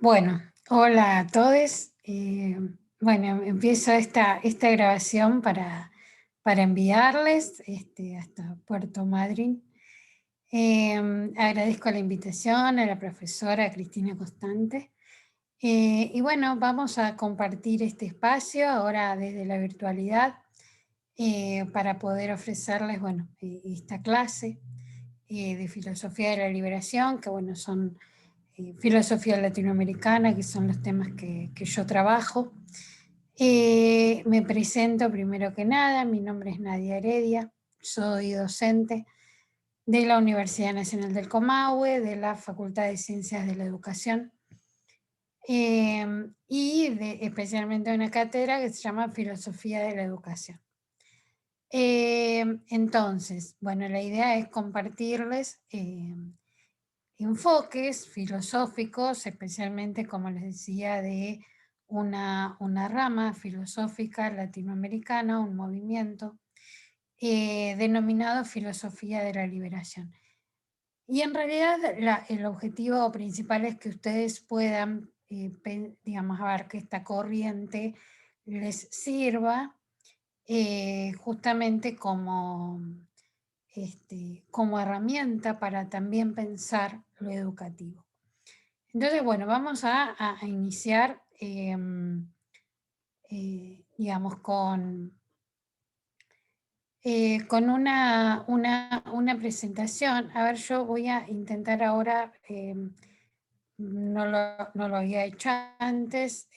Bueno, hola a todos. Bueno, empiezo esta grabación para enviarles hasta Puerto Madryn. Agradezco la invitación a la profesora Cristina Constante. Y bueno, vamos a compartir este espacio ahora desde la virtualidad para poder ofrecerles, bueno, esta clase de Filosofía de la Liberación, que bueno, son filosofía latinoamericana, que son los temas que yo trabajo. Me presento primero que nada, mi nombre es Nadia Heredia, soy docente de la Universidad Nacional del Comahue, de la Facultad de Ciencias de la Educación, y especialmente de una cátedra que se llama Filosofía de la Educación. Entonces, bueno, la idea es compartirles enfoques filosóficos, especialmente, como les decía, de una rama filosófica latinoamericana, un movimiento denominado Filosofía de la Liberación. Y en realidad el objetivo principal es que ustedes puedan, digamos, a ver, que esta corriente les sirva justamente como herramienta para también pensar lo educativo. Entonces, bueno, vamos a iniciar, digamos, con una presentación. A ver, yo voy a intentar ahora, no lo había hecho antes,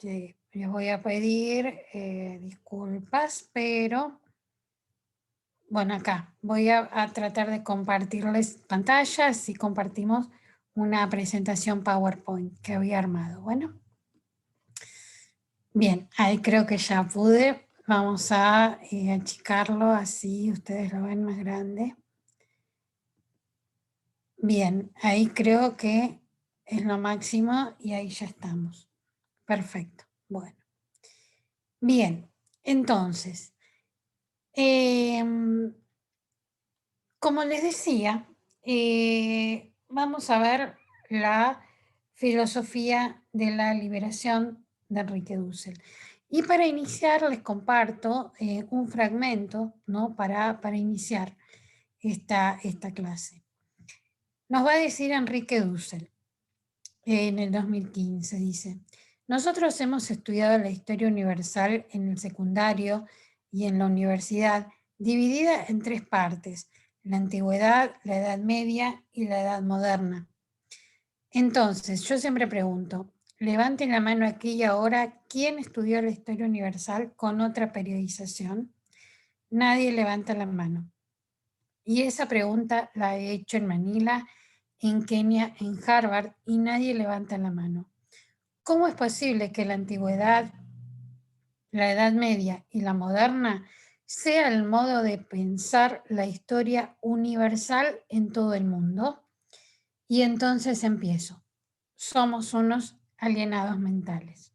les voy a pedir disculpas, pero bueno, acá voy a tratar de compartirles pantallas y compartimos una presentación PowerPoint que había armado. Bueno, bien, ahí creo que ya pude. Vamos a achicarlo así ustedes lo ven más grande. Bien, ahí creo que es lo máximo y ahí ya estamos. Perfecto, bueno. Bien, entonces, como les decía, vamos a ver la filosofía de la liberación de Enrique Dussel. Y para iniciar les comparto un fragmento, ¿no? para iniciar esta clase. Nos va a decir Enrique Dussel en el 2015, dice: nosotros hemos estudiado la historia universal en el secundario y en la universidad, dividida en tres partes: la antigüedad, la Edad Media y la Edad Moderna. Entonces, yo siempre pregunto, levanten la mano aquí y ahora, ¿quién estudió la historia universal con otra periodización? Nadie levanta la mano. Y esa pregunta la he hecho en Manila, en Kenia, en Harvard, y nadie levanta la mano. ¿Cómo es posible que la antigüedad, la Edad Media y la moderna sea el modo de pensar la historia universal en todo el mundo? Y entonces empiezo. Somos unos alienados mentales.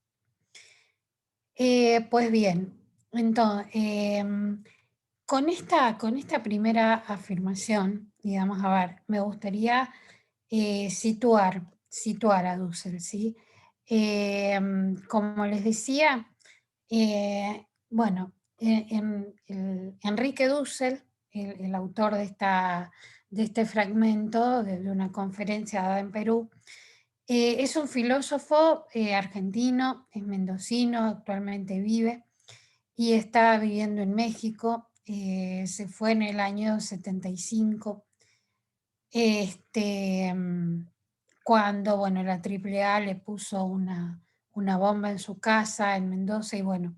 Pues bien, entonces, con esta primera afirmación, digamos, a ver, me gustaría situar a Dussel, ¿sí? Como les decía, bueno, Enrique Dussel, el autor de este fragmento de una conferencia dada en Perú, es un filósofo argentino, es mendocino, actualmente vive y está viviendo en México. Se fue en el año 75, cuando bueno, la AAA le puso una bomba en su casa en Mendoza y bueno,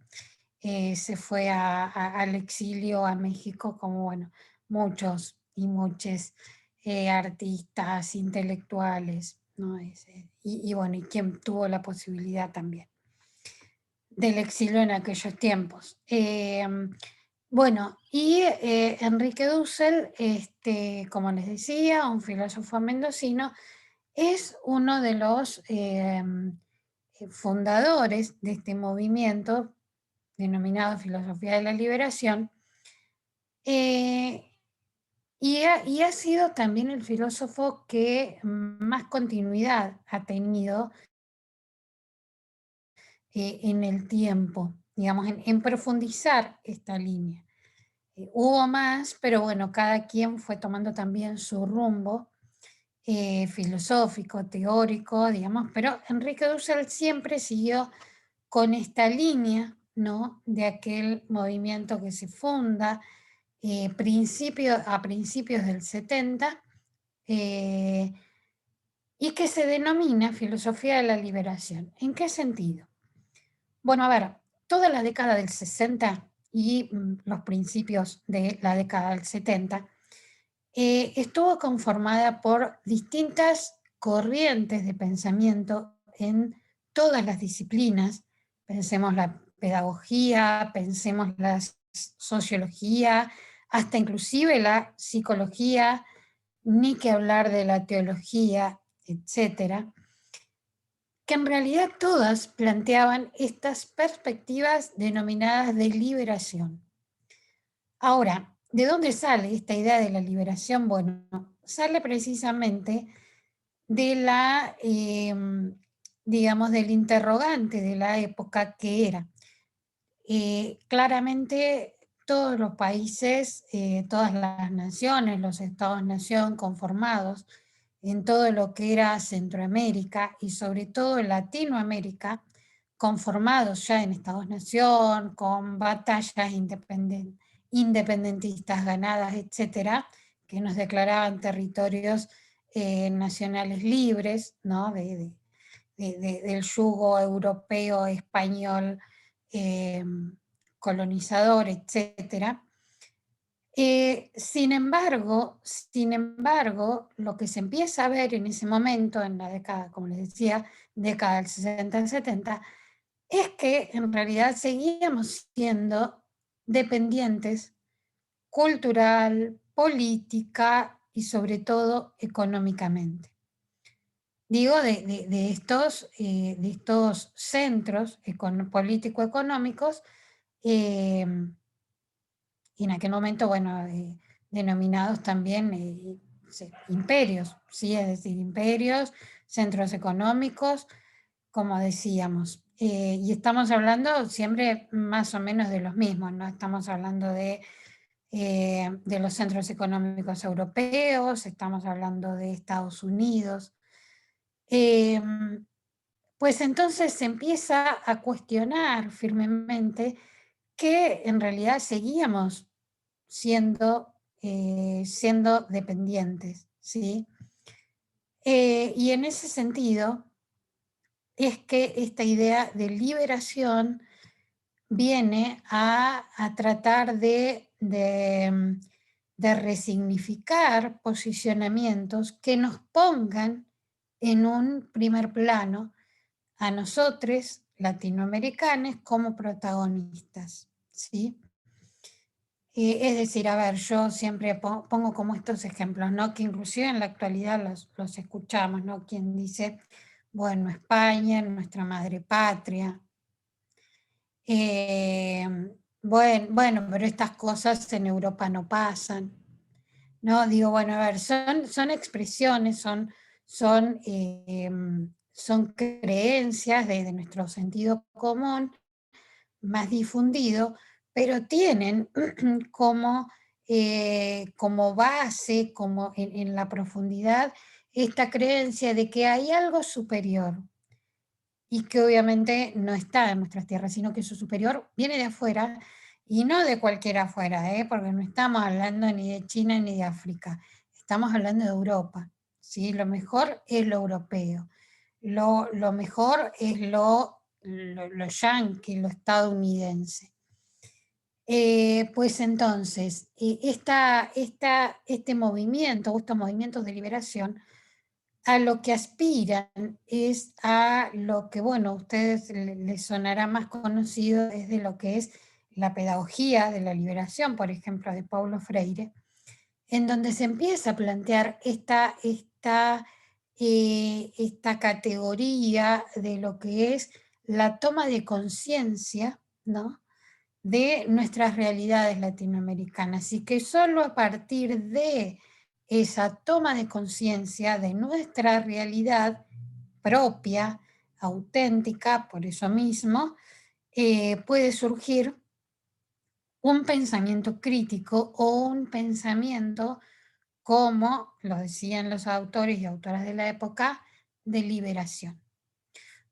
se fue al exilio a México, como bueno, muchos y muchos artistas, intelectuales, ¿no? Y bueno, y quien tuvo la posibilidad también del exilio en aquellos tiempos. Bueno, y Enrique Dussel, como les decía, un filósofo mendocino, es uno de los fundadores de este movimiento denominado Filosofía de la Liberación, eh, y ha sido también el filósofo que más continuidad ha tenido en el tiempo, digamos, en profundizar esta línea. Hubo más, pero bueno, cada quien fue tomando también su rumbo filosófico, teórico, digamos, pero Enrique Dussel siempre siguió con esta línea, ¿no? De aquel movimiento que se funda a principios del 70 eh, y que se denomina filosofía de la liberación. ¿En qué sentido? Bueno, a ver, toda la década del 60 y los principios de la década del 70 estuvo conformada por distintas corrientes de pensamiento en todas las disciplinas. Pensemos la pedagogía, pensemos la sociología, hasta inclusive la psicología, ni que hablar de la teología, etcétera, que en realidad todas planteaban estas perspectivas denominadas de liberación. Ahora, ¿de dónde sale esta idea de la liberación? Bueno, sale precisamente de la, digamos, del interrogante de la época que era. Claramente todos los países, todas las naciones, los estados-nación conformados en todo lo que era Centroamérica y sobre todo en Latinoamérica, conformados ya en estados-nación, con batallas independentistas ganadas, etcétera, que nos declaraban territorios nacionales libres, ¿no? Del yugo europeo, español, eh, colonizador, etcétera. Sin embargo, lo que se empieza a ver en ese momento, en la década, como les decía, década del 60 al 70, es que en realidad seguíamos siendo dependientes cultural, política y sobre todo económicamente. Digo, de estos centros político-económicos, eh, y en aquel momento, bueno, denominados también imperios, ¿sí? Es decir, imperios, centros económicos, como decíamos. Y estamos hablando siempre más o menos de los mismos, no estamos hablando de los centros económicos europeos, estamos hablando de Estados Unidos. Em, pues entonces se empieza a cuestionar firmemente que en realidad seguíamos siendo dependientes, ¿sí? Y en ese sentido es que esta idea de liberación viene a tratar de resignificar posicionamientos que nos pongan en un primer plano a nosotros, latinoamericanos, como protagonistas, ¿sí? Es decir, a ver, yo siempre pongo como estos ejemplos, ¿no? Que inclusive en la actualidad los escuchamos, ¿no? Quien dice, bueno, España, nuestra madre patria. eh, bueno, pero estas cosas en Europa no pasan, ¿no? Digo, bueno, a ver, son expresiones, son creencias de nuestro sentido común más difundido, pero tienen como base, como en la profundidad, esta creencia de que hay algo superior y que obviamente no está en nuestras tierras, sino que eso superior viene de afuera y no de cualquier afuera, porque no estamos hablando ni de China ni de África, estamos hablando de Europa, ¿sí? Lo mejor es lo europeo, lo mejor es lo yanqui, lo estadounidense. Pues entonces, este movimiento, estos movimientos de liberación, a lo que aspiran es a lo que, bueno, a ustedes les sonará más conocido, es de lo que es la pedagogía de la liberación, por ejemplo, de Paulo Freire, en donde se empieza a plantear esta categoría de lo que es la toma de conciencia, ¿no? de nuestras realidades latinoamericanas y que solo a partir de esa toma de conciencia de nuestra realidad propia, auténtica, por eso mismo, puede surgir un pensamiento crítico o un pensamiento, como lo decían los autores y autoras de la época, de liberación.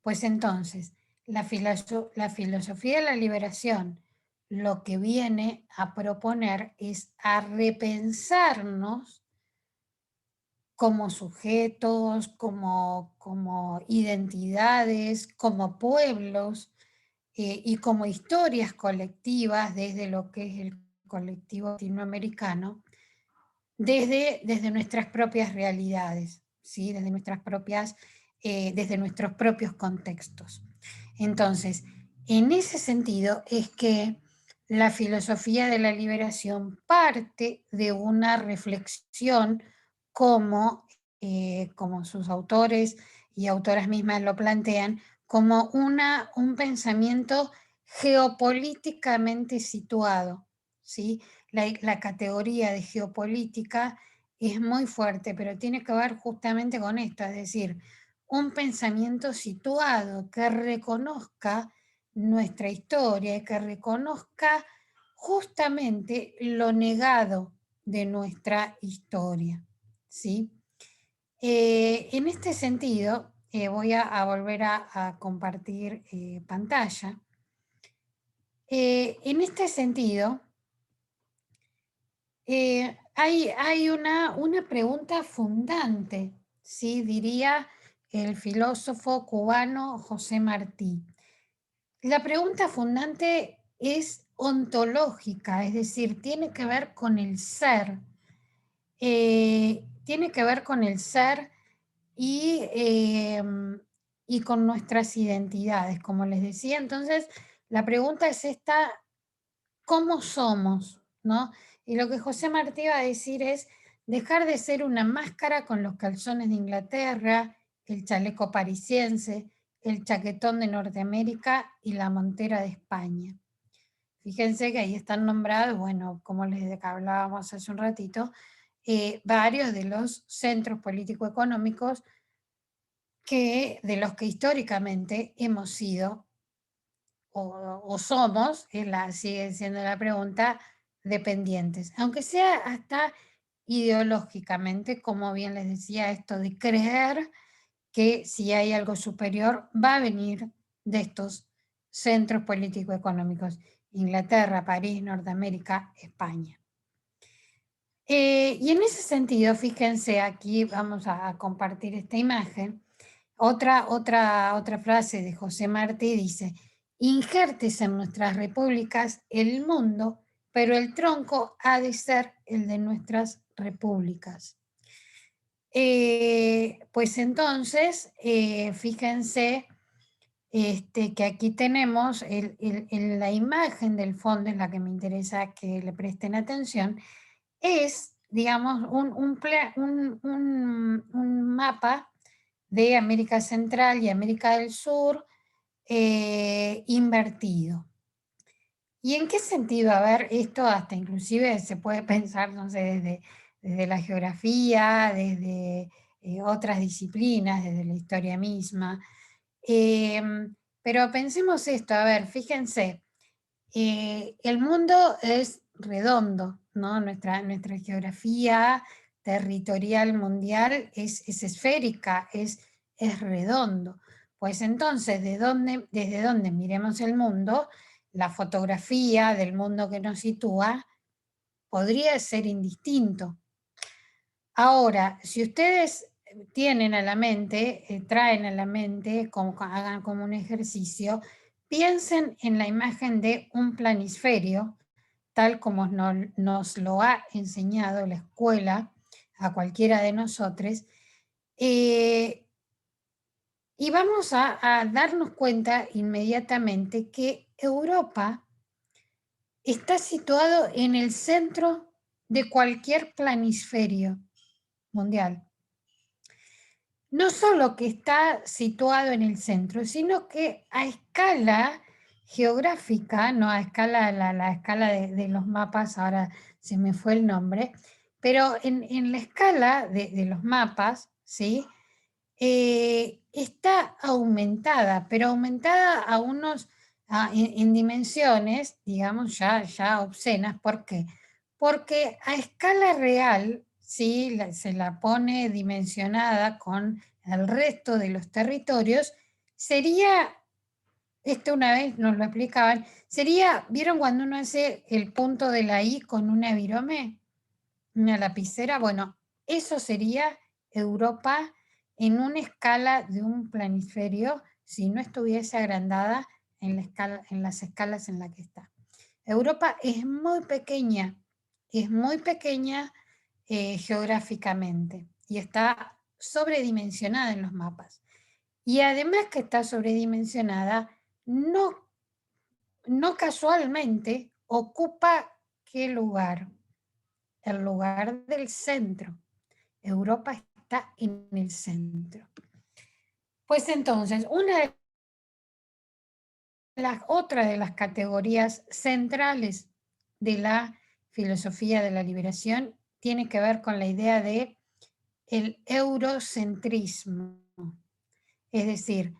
Pues entonces, la filosofía de la liberación lo que viene a proponer es a repensarnos como sujetos, como identidades, como pueblos, y como historias colectivas desde lo que es el colectivo latinoamericano, desde nuestras propias realidades, ¿sí? Desde nuestros propios contextos. Entonces, en ese sentido es que la filosofía de la liberación parte de una reflexión como, como sus autores y autoras mismas lo plantean, como un pensamiento geopolíticamente situado, ¿sí? La categoría de geopolítica es muy fuerte, pero tiene que ver justamente con esto, es decir, un pensamiento situado que reconozca nuestra historia y que reconozca justamente lo negado de nuestra historia, ¿sí? En este sentido, voy a volver a compartir pantalla. En este sentido, hay una pregunta fundante, ¿sí? Diría el filósofo cubano José Martí. La pregunta fundante es ontológica, es decir, tiene que ver con el ser. Tiene que ver con el ser y, y con nuestras identidades, como les decía. Entonces, la pregunta es esta: ¿cómo somos? ¿No? Y lo que José Martí va a decir es dejar de ser una máscara con los calzones de Inglaterra, el chaleco parisiense, el chaquetón de Norteamérica y la montera de España. Fíjense que ahí están nombrados, bueno, como les hablábamos hace un ratito, varios de los centros político-económicos de los que históricamente hemos sido o somos, sigue siendo la pregunta, dependientes, aunque sea hasta ideológicamente, como bien les decía, esto de creer que si hay algo superior va a venir de estos centros político-económicos, Inglaterra, París, Norteamérica, España. Y en ese sentido, fíjense, aquí vamos a compartir esta imagen. Otra frase de José Martí dice: injertes en nuestras repúblicas el mundo, pero el tronco ha de ser el de nuestras repúblicas. Pues entonces, fíjense que aquí tenemos la imagen del fondo, es la que me interesa que le presten atención, es, digamos, un mapa de América Central y América del Sur invertido. ¿Y en qué sentido? A ver, esto hasta inclusive se puede pensar, no sé, desde la geografía, desde otras disciplinas, desde la historia misma. Pero pensemos esto, a ver, fíjense, el mundo es redondo, ¿no? Nuestra geografía territorial mundial es esférica, es redondo. Pues entonces, desde donde miremos el mundo, la fotografía del mundo que nos sitúa podría ser indistinto. Ahora, si ustedes tienen a la mente, traen a la mente, hagan como un ejercicio, piensen en la imagen de un planisferio, tal como nos lo ha enseñado la escuela a cualquiera de nosotros, eh, y vamos a darnos cuenta inmediatamente que Europa está situado en el centro de cualquier planisferio mundial. No solo que está situado en el centro, sino que a escala geográfica, no a escala, la escala de los mapas, ahora se me fue el nombre, pero en la escala de los mapas, ¿sí? Está aumentada, pero aumentada a unos, en dimensiones, digamos, ya obscenas. ¿Por qué? Porque a escala real, ¿sí? Se la pone dimensionada con el resto de los territorios, sería, esto una vez nos lo explicaban, sería, ¿vieron cuando uno hace el punto de la I con una virome? Una lapicera, bueno, eso sería Europa en una escala de un planisferio si no estuviese agrandada en en las escalas en las que está. Europa es muy pequeña geográficamente y está sobredimensionada en los mapas. Y además que está sobredimensionada, no casualmente ocupa qué lugar, el lugar del centro. Europa está en el centro. Pues entonces, otra de las categorías centrales de la filosofía de la liberación tiene que ver con la idea de el eurocentrismo. Es decir,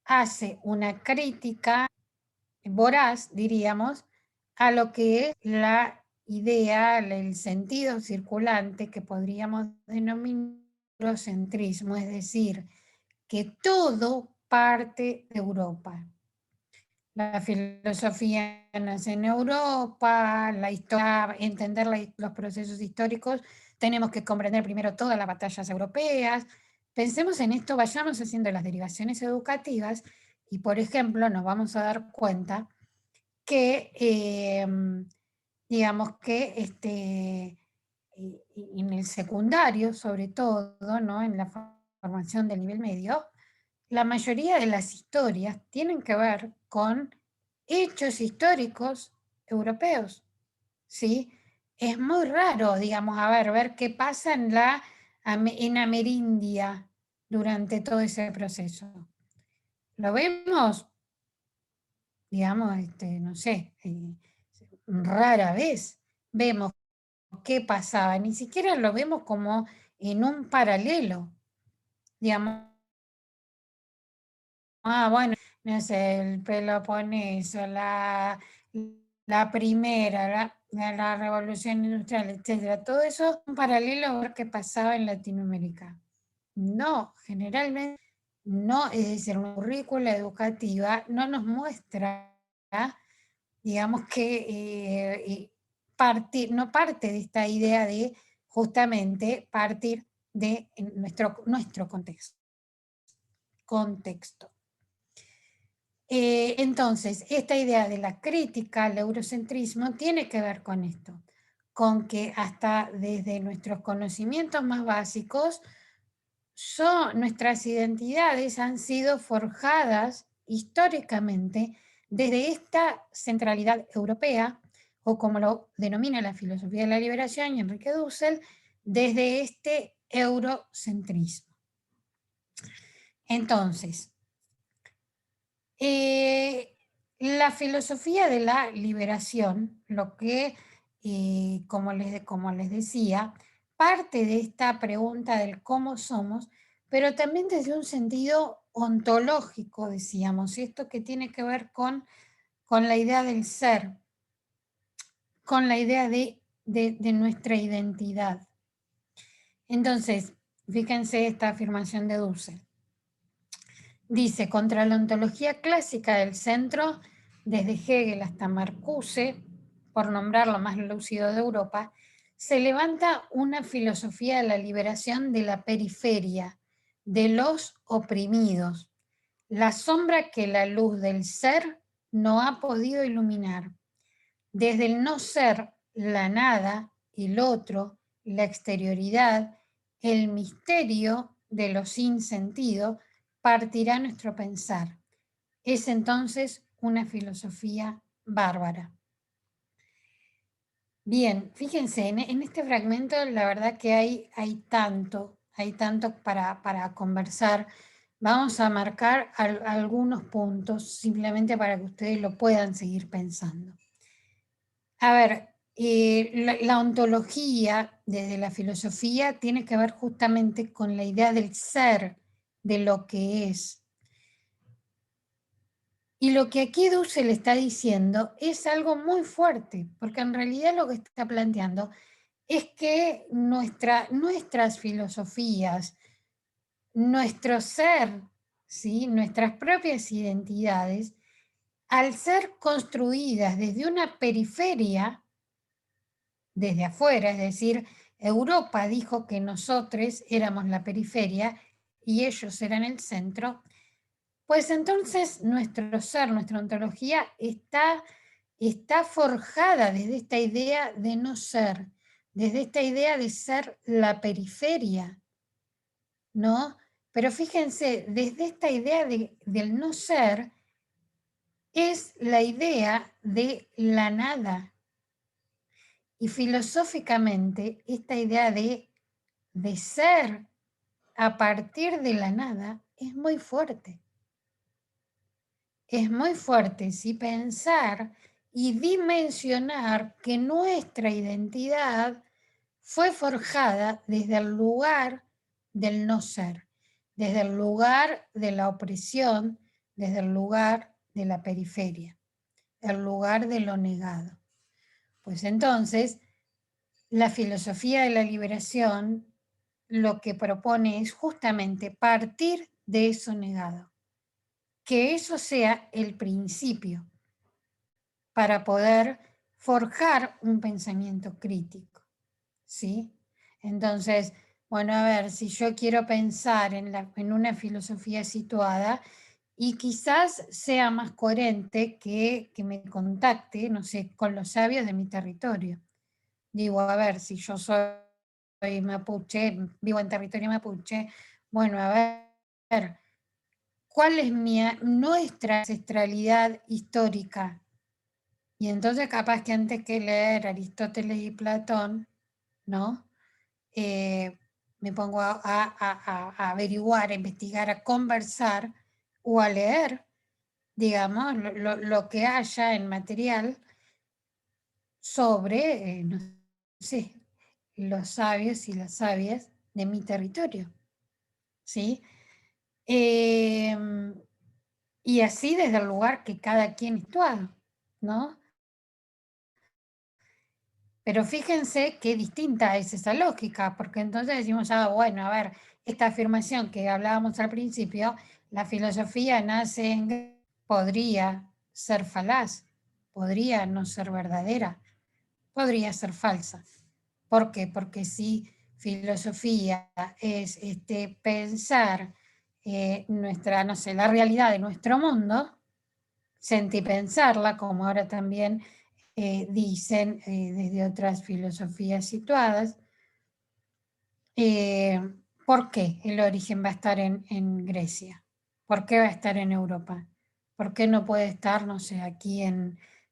hace una crítica voraz, diríamos, a lo que es la idea, el sentido circulante que podríamos denominar eurocentrismo, es decir, que todo parte de Europa. La filosofía nace en Europa, la historia, entender los procesos históricos, tenemos que comprender primero todas las batallas europeas. Pensemos en esto, vayamos haciendo las derivaciones educativas y, por ejemplo, nos vamos a dar cuenta que, digamos que en el secundario, sobre todo, ¿no? En la formación del nivel medio, la mayoría de las historias tienen que ver con hechos históricos europeos, ¿sí? Es muy raro, digamos, a ver qué pasa en Amerindia durante todo ese proceso. Lo vemos, digamos, no sé, rara vez vemos qué pasaba, ni siquiera lo vemos como en un paralelo, digamos. Bueno, no sé, el Peloponeso, la primera, la revolución industrial, etcétera. Todo eso un paralelo a ver qué pasaba en Latinoamérica. No, generalmente no, es decir, una currícula educativa no nos muestra, digamos que no parte de esta idea de justamente partir de nuestro contexto. Entonces, esta idea de la crítica al eurocentrismo tiene que ver con esto, con que hasta desde nuestros conocimientos más básicos, nuestras identidades han sido forjadas históricamente desde esta centralidad europea, o como lo denomina la filosofía de la liberación y Enrique Dussel, desde este eurocentrismo. Entonces, la filosofía de la liberación, lo que, como les decía, parte de esta pregunta del cómo somos, pero también desde un sentido ontológico, decíamos, y esto que tiene que ver con la idea del ser, con la idea de nuestra identidad. Entonces, fíjense esta afirmación de Dussel. Dice, contra la ontología clásica del centro, desde Hegel hasta Marcuse, por nombrar lo más lúcido de Europa, se levanta una filosofía de la liberación de la periferia, de los oprimidos, la sombra que la luz del ser no ha podido iluminar. Desde el no ser, la nada, el otro, la exterioridad, el misterio de lo sin sentido, partirá nuestro pensar. Es entonces una filosofía bárbara. Bien, fíjense, en este fragmento la verdad que hay tanto para conversar. Vamos a marcar algunos puntos simplemente para que ustedes lo puedan seguir pensando. A ver, la ontología desde la filosofía tiene que ver justamente con la idea del ser, de lo que es. Y lo que aquí Dussel está diciendo es algo muy fuerte, porque en realidad lo que está planteando es que nuestras filosofías, nuestro ser, ¿sí? Nuestras propias identidades, al ser construidas desde una periferia, desde afuera, es decir, Europa dijo que nosotros éramos la periferia y ellos eran el centro, pues entonces nuestro ser, nuestra ontología está forjada desde esta idea de no ser, desde esta idea de ser la periferia, ¿no? Pero fíjense, desde esta idea del no ser es la idea de la nada. Y filosóficamente, esta idea de ser a partir de la nada es muy fuerte. Es muy fuerte, si pensar y dimensionar que nuestra identidad fue forjada desde el lugar del no ser, desde el lugar de la opresión, desde el lugar de la periferia, el lugar de lo negado. Pues entonces, la filosofía de la liberación lo que propone es justamente partir de eso negado, que eso sea el principio para poder forjar un pensamiento crítico, ¿sí? Entonces, bueno, a ver, si yo quiero pensar en una filosofía situada y quizás sea más coherente que me contacte, no sé, con los sabios de mi territorio. Digo, a ver, si yo soy mapuche, vivo en territorio mapuche, bueno, a ver, ¿cuál es nuestra ancestralidad histórica? Y entonces capaz que antes que leer Aristóteles y Platón, ¿no? Me pongo a averiguar, a investigar, a conversar o a leer, digamos, lo que haya en material sobre, no sé, los sabios y las sabias de mi territorio, ¿sí? Em, y así desde el lugar que cada quien situado, ¿no? Pero fíjense qué distinta es esa lógica, porque entonces decimos, ah, bueno, a ver, esta afirmación que hablábamos al principio, la filosofía nace podría ser falaz, podría no ser verdadera, podría ser falsa. ¿Por qué? Porque si filosofía es pensar nuestra, no sé, la realidad de nuestro mundo, sentipensarla, como ahora también dicen desde otras filosofías situadas. Eh, ¿Por qué el origen va a estar en Grecia? ¿Por qué va a estar en Europa? ¿Por qué no puede estar, no sé, aquí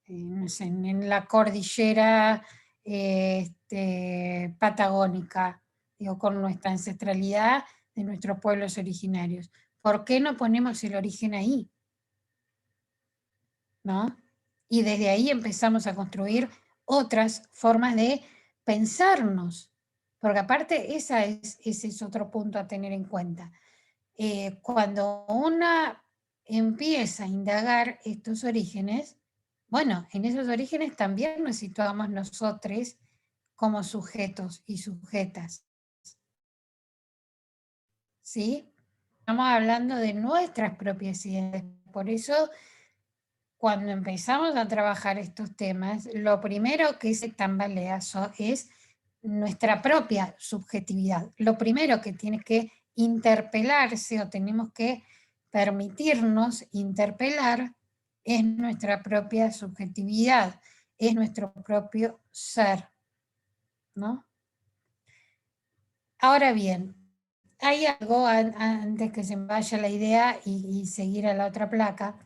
no sé, en la cordillera patagónica, digo, con nuestra ancestralidad de nuestros pueblos originarios? ¿Por qué no ponemos el origen ahí? ¿No? Y desde ahí empezamos a construir otras formas de pensarnos, porque aparte ese es otro punto a tener en cuenta. Cuando una empieza a indagar estos orígenes, bueno, en esos orígenes también nos situamos nosotros como sujetos y sujetas, ¿sí? Estamos hablando de nuestras propias identidades, por eso cuando empezamos a trabajar estos temas, lo primero que se tambalea es nuestra propia subjetividad. Lo primero que tiene que interpelarse o tenemos que permitirnos interpelar es nuestra propia subjetividad, es nuestro propio ser, ¿no? Ahora bien, hay algo antes que se me vaya la idea y seguir a la otra placa.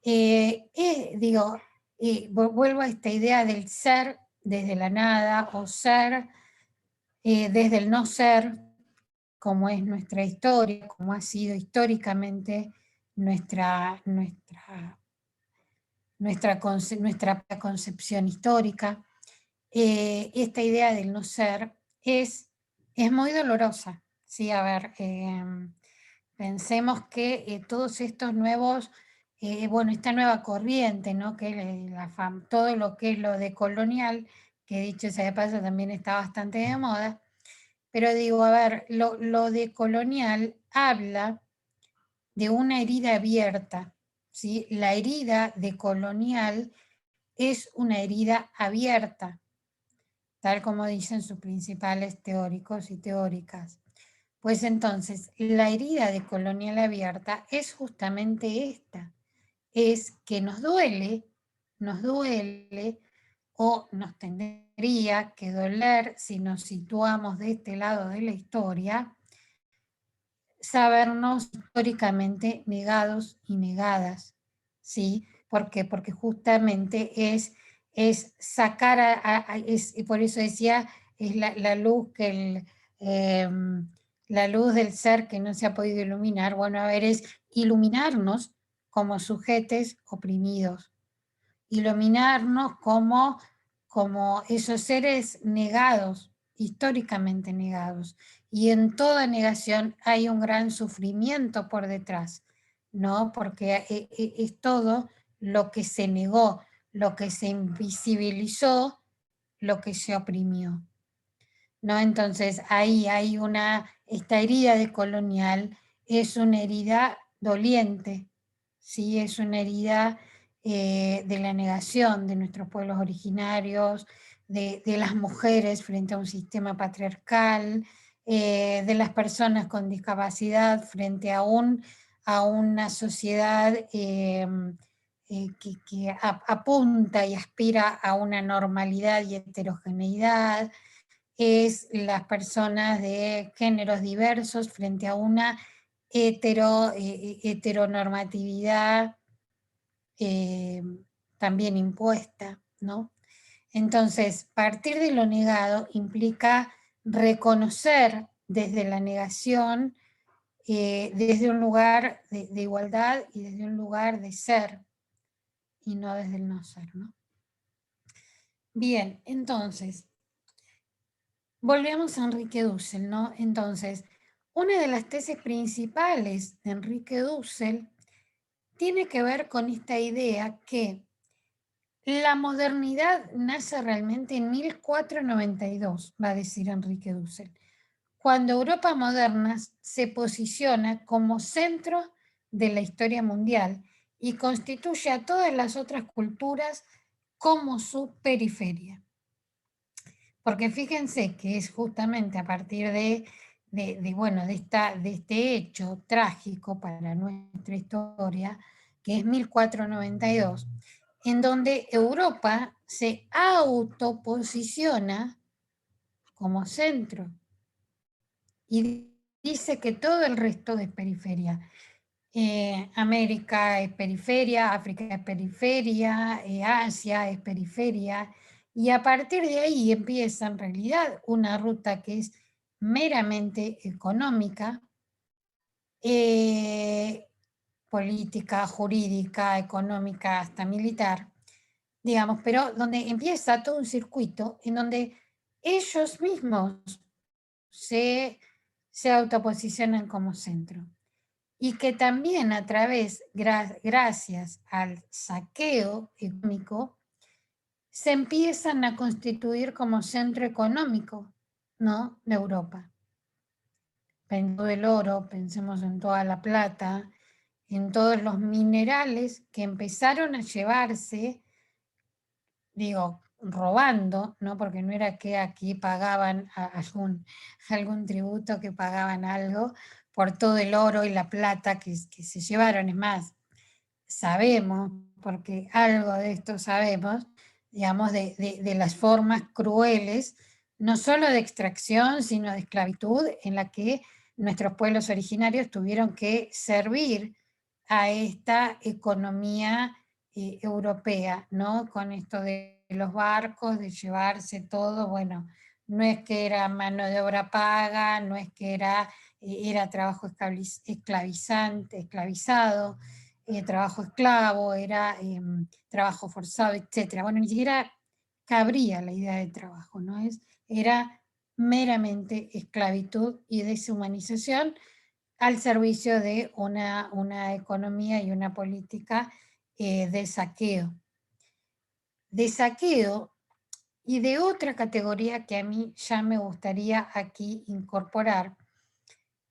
Digo, vuelvo a esta idea del ser desde la nada o ser desde el no ser, como es nuestra historia, como ha sido históricamente nuestra nuestra concepción histórica. Esta idea del no ser es muy dolorosa. Sí, a ver, pensemos que todos estos nuevos, bueno, esta nueva corriente, ¿no? Que todo lo que es lo decolonial, que dicho sea de paso también está bastante de moda, pero digo, a ver, lo decolonial habla de una herida abierta, ¿sí? La herida decolonial es una herida abierta, tal como dicen sus principales teóricos y teóricas. Pues entonces, la herida de colonial abierta es justamente esta, es que nos duele o nos tendría que doler si nos situamos de este lado de la historia, sabernos históricamente negados y negadas, ¿sí? ¿Por qué? Porque justamente es sacar, y por eso decía, es la luz la luz del ser que no se ha podido iluminar. Bueno, a ver, es iluminarnos como sujetos oprimidos, iluminarnos como esos seres negados, históricamente negados. Y en toda negación hay un gran sufrimiento por detrás, ¿no? Porque es todo lo que se negó, lo que se invisibilizó, lo que se oprimió, ¿no? Entonces ahí hay esta herida de colonial es una herida doliente, ¿sí? Es una herida de la negación de nuestros pueblos originarios, de las mujeres frente a un sistema patriarcal, de las personas con discapacidad frente a una sociedad que apunta y aspira a una normalidad y heterogeneidad, es las personas de géneros diversos frente a una heteronormatividad eh, también impuesta, ¿no? Entonces, partir de lo negado implica reconocer desde la negación, desde un lugar de igualdad y desde un lugar de ser, y no desde el no ser, ¿no? Bien, entonces, volvemos a Enrique Dussel, ¿no? Entonces, una de las tesis principales de Enrique Dussel tiene que ver con esta idea que la modernidad nace realmente en 1492, va a decir Enrique Dussel, cuando Europa moderna se posiciona como centro de la historia mundial y constituye a todas las otras culturas como su periferia. Porque fíjense que es justamente a partir bueno, de este hecho trágico para nuestra historia, que es 1492, en donde Europa se autoposiciona como centro y dice que todo el resto es periferia. América es periferia, África es periferia, Asia es periferia, y a partir de ahí empieza en realidad una ruta que es meramente económica, eh, política, jurídica, económica, hasta militar, digamos, pero donde empieza todo un circuito en donde ellos mismos se, se autoposicionan como centro y que también a través, gracias al saqueo económico, se empiezan a constituir como centro económico, ¿no? De Europa. En todo el oro, pensemos en toda la plata, en todos los minerales que empezaron a llevarse, digo, robando, ¿no? Porque no era que aquí pagaban algún tributo, que pagaban algo por todo el oro y la plata que se llevaron. Es más, sabemos, porque algo de esto sabemos, digamos, de las formas crueles, no solo de extracción, sino de esclavitud, en la que nuestros pueblos originarios tuvieron que servir a esta economía europea, ¿no? Con esto de los barcos, de llevarse todo, bueno, no es que era mano de obra paga, no es que era era trabajo esclavizante, esclavizado, trabajo esclavo, era trabajo forzado, etc. Bueno, ni siquiera cabría la idea de trabajo, ¿no? Era meramente esclavitud y deshumanización al servicio de una economía y una política de saqueo y de otra categoría que a mí ya me gustaría aquí incorporar.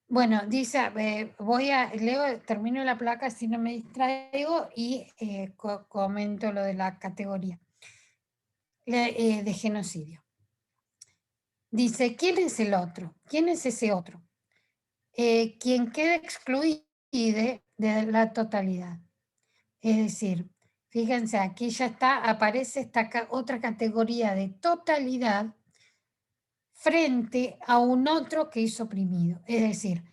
Bueno, dice, leo, termino la placa si no me distraigo y comento lo de la categoría de genocidio. Dice, ¿quién es el otro? ¿Quién es ese otro? Quien queda excluido de la totalidad. Es decir, fíjense, aquí ya aparece esta otra categoría de totalidad frente a un otro que es oprimido. Es decir,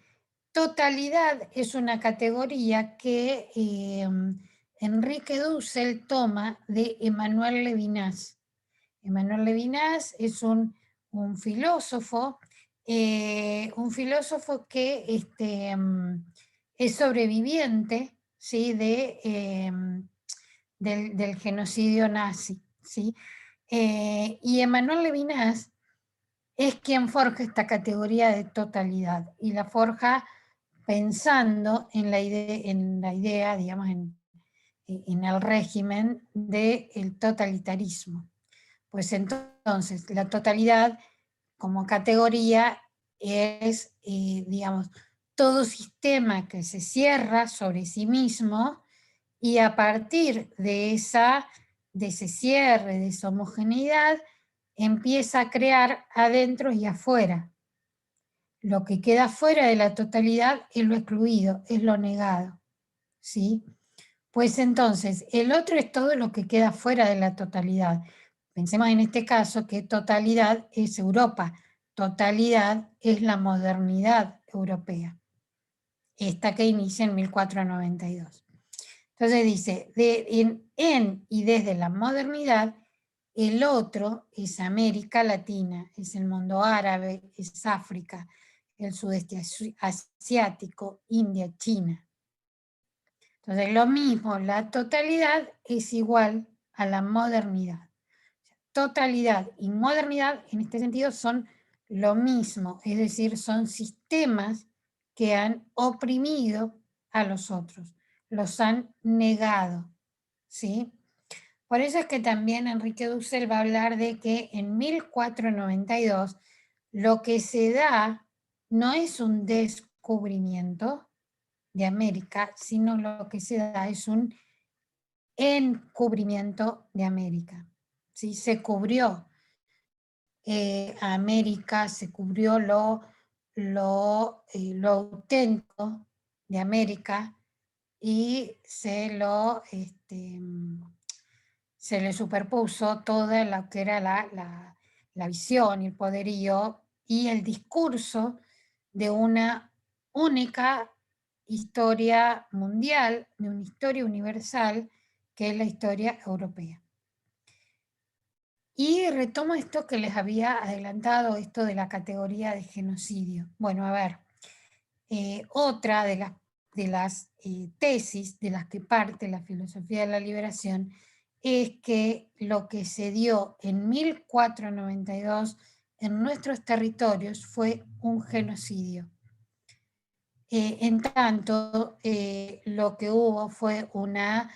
totalidad es una categoría que Enrique Dussel toma de Emmanuel Levinas. Emmanuel Levinas es un filósofo, que es sobreviviente, ¿sí? Del genocidio nazi, ¿sí? Y Emmanuel Levinas es quien forja esta categoría de totalidad y la forja pensando en la idea, digamos, en el régimen del totalitarismo. Pues entonces la totalidad como categoría es, digamos, todo sistema que se cierra sobre sí mismo y a partir de ese cierre, de esa homogeneidad, empieza a crear adentro y afuera. Lo que queda fuera de la totalidad es lo excluido, es lo negado, ¿sí? Pues entonces, el otro es todo lo que queda fuera de la totalidad. Pensemos en este caso que totalidad es Europa, totalidad es la modernidad europea, esta que inicia en 1492. Entonces dice, en y desde la modernidad, el otro es América Latina, es el mundo árabe, es África, el sudeste asiático, India, China. Entonces lo mismo, la totalidad es igual a la modernidad. Totalidad y modernidad en este sentido son lo mismo, es decir, son sistemas que han oprimido a los otros, los han negado, ¿sí? Por eso es que también Enrique Dussel va a hablar de que en 1492 lo que se da no es un descubrimiento de América, sino lo que se da es un encubrimiento de América. ¿Sí? Se cubrió a América, se cubrió lo auténtico de América y se le superpuso toda lo que era la visión y el poderío y el discurso de una única historia mundial, de una historia universal, que es la historia europea. Y retomo esto que les había adelantado, esto de la categoría de genocidio. Bueno, a ver, otra de las tesis de las que parte la filosofía de la liberación es que lo que se dio en 1492 en nuestros territorios fue un genocidio. En tanto, lo que hubo fue una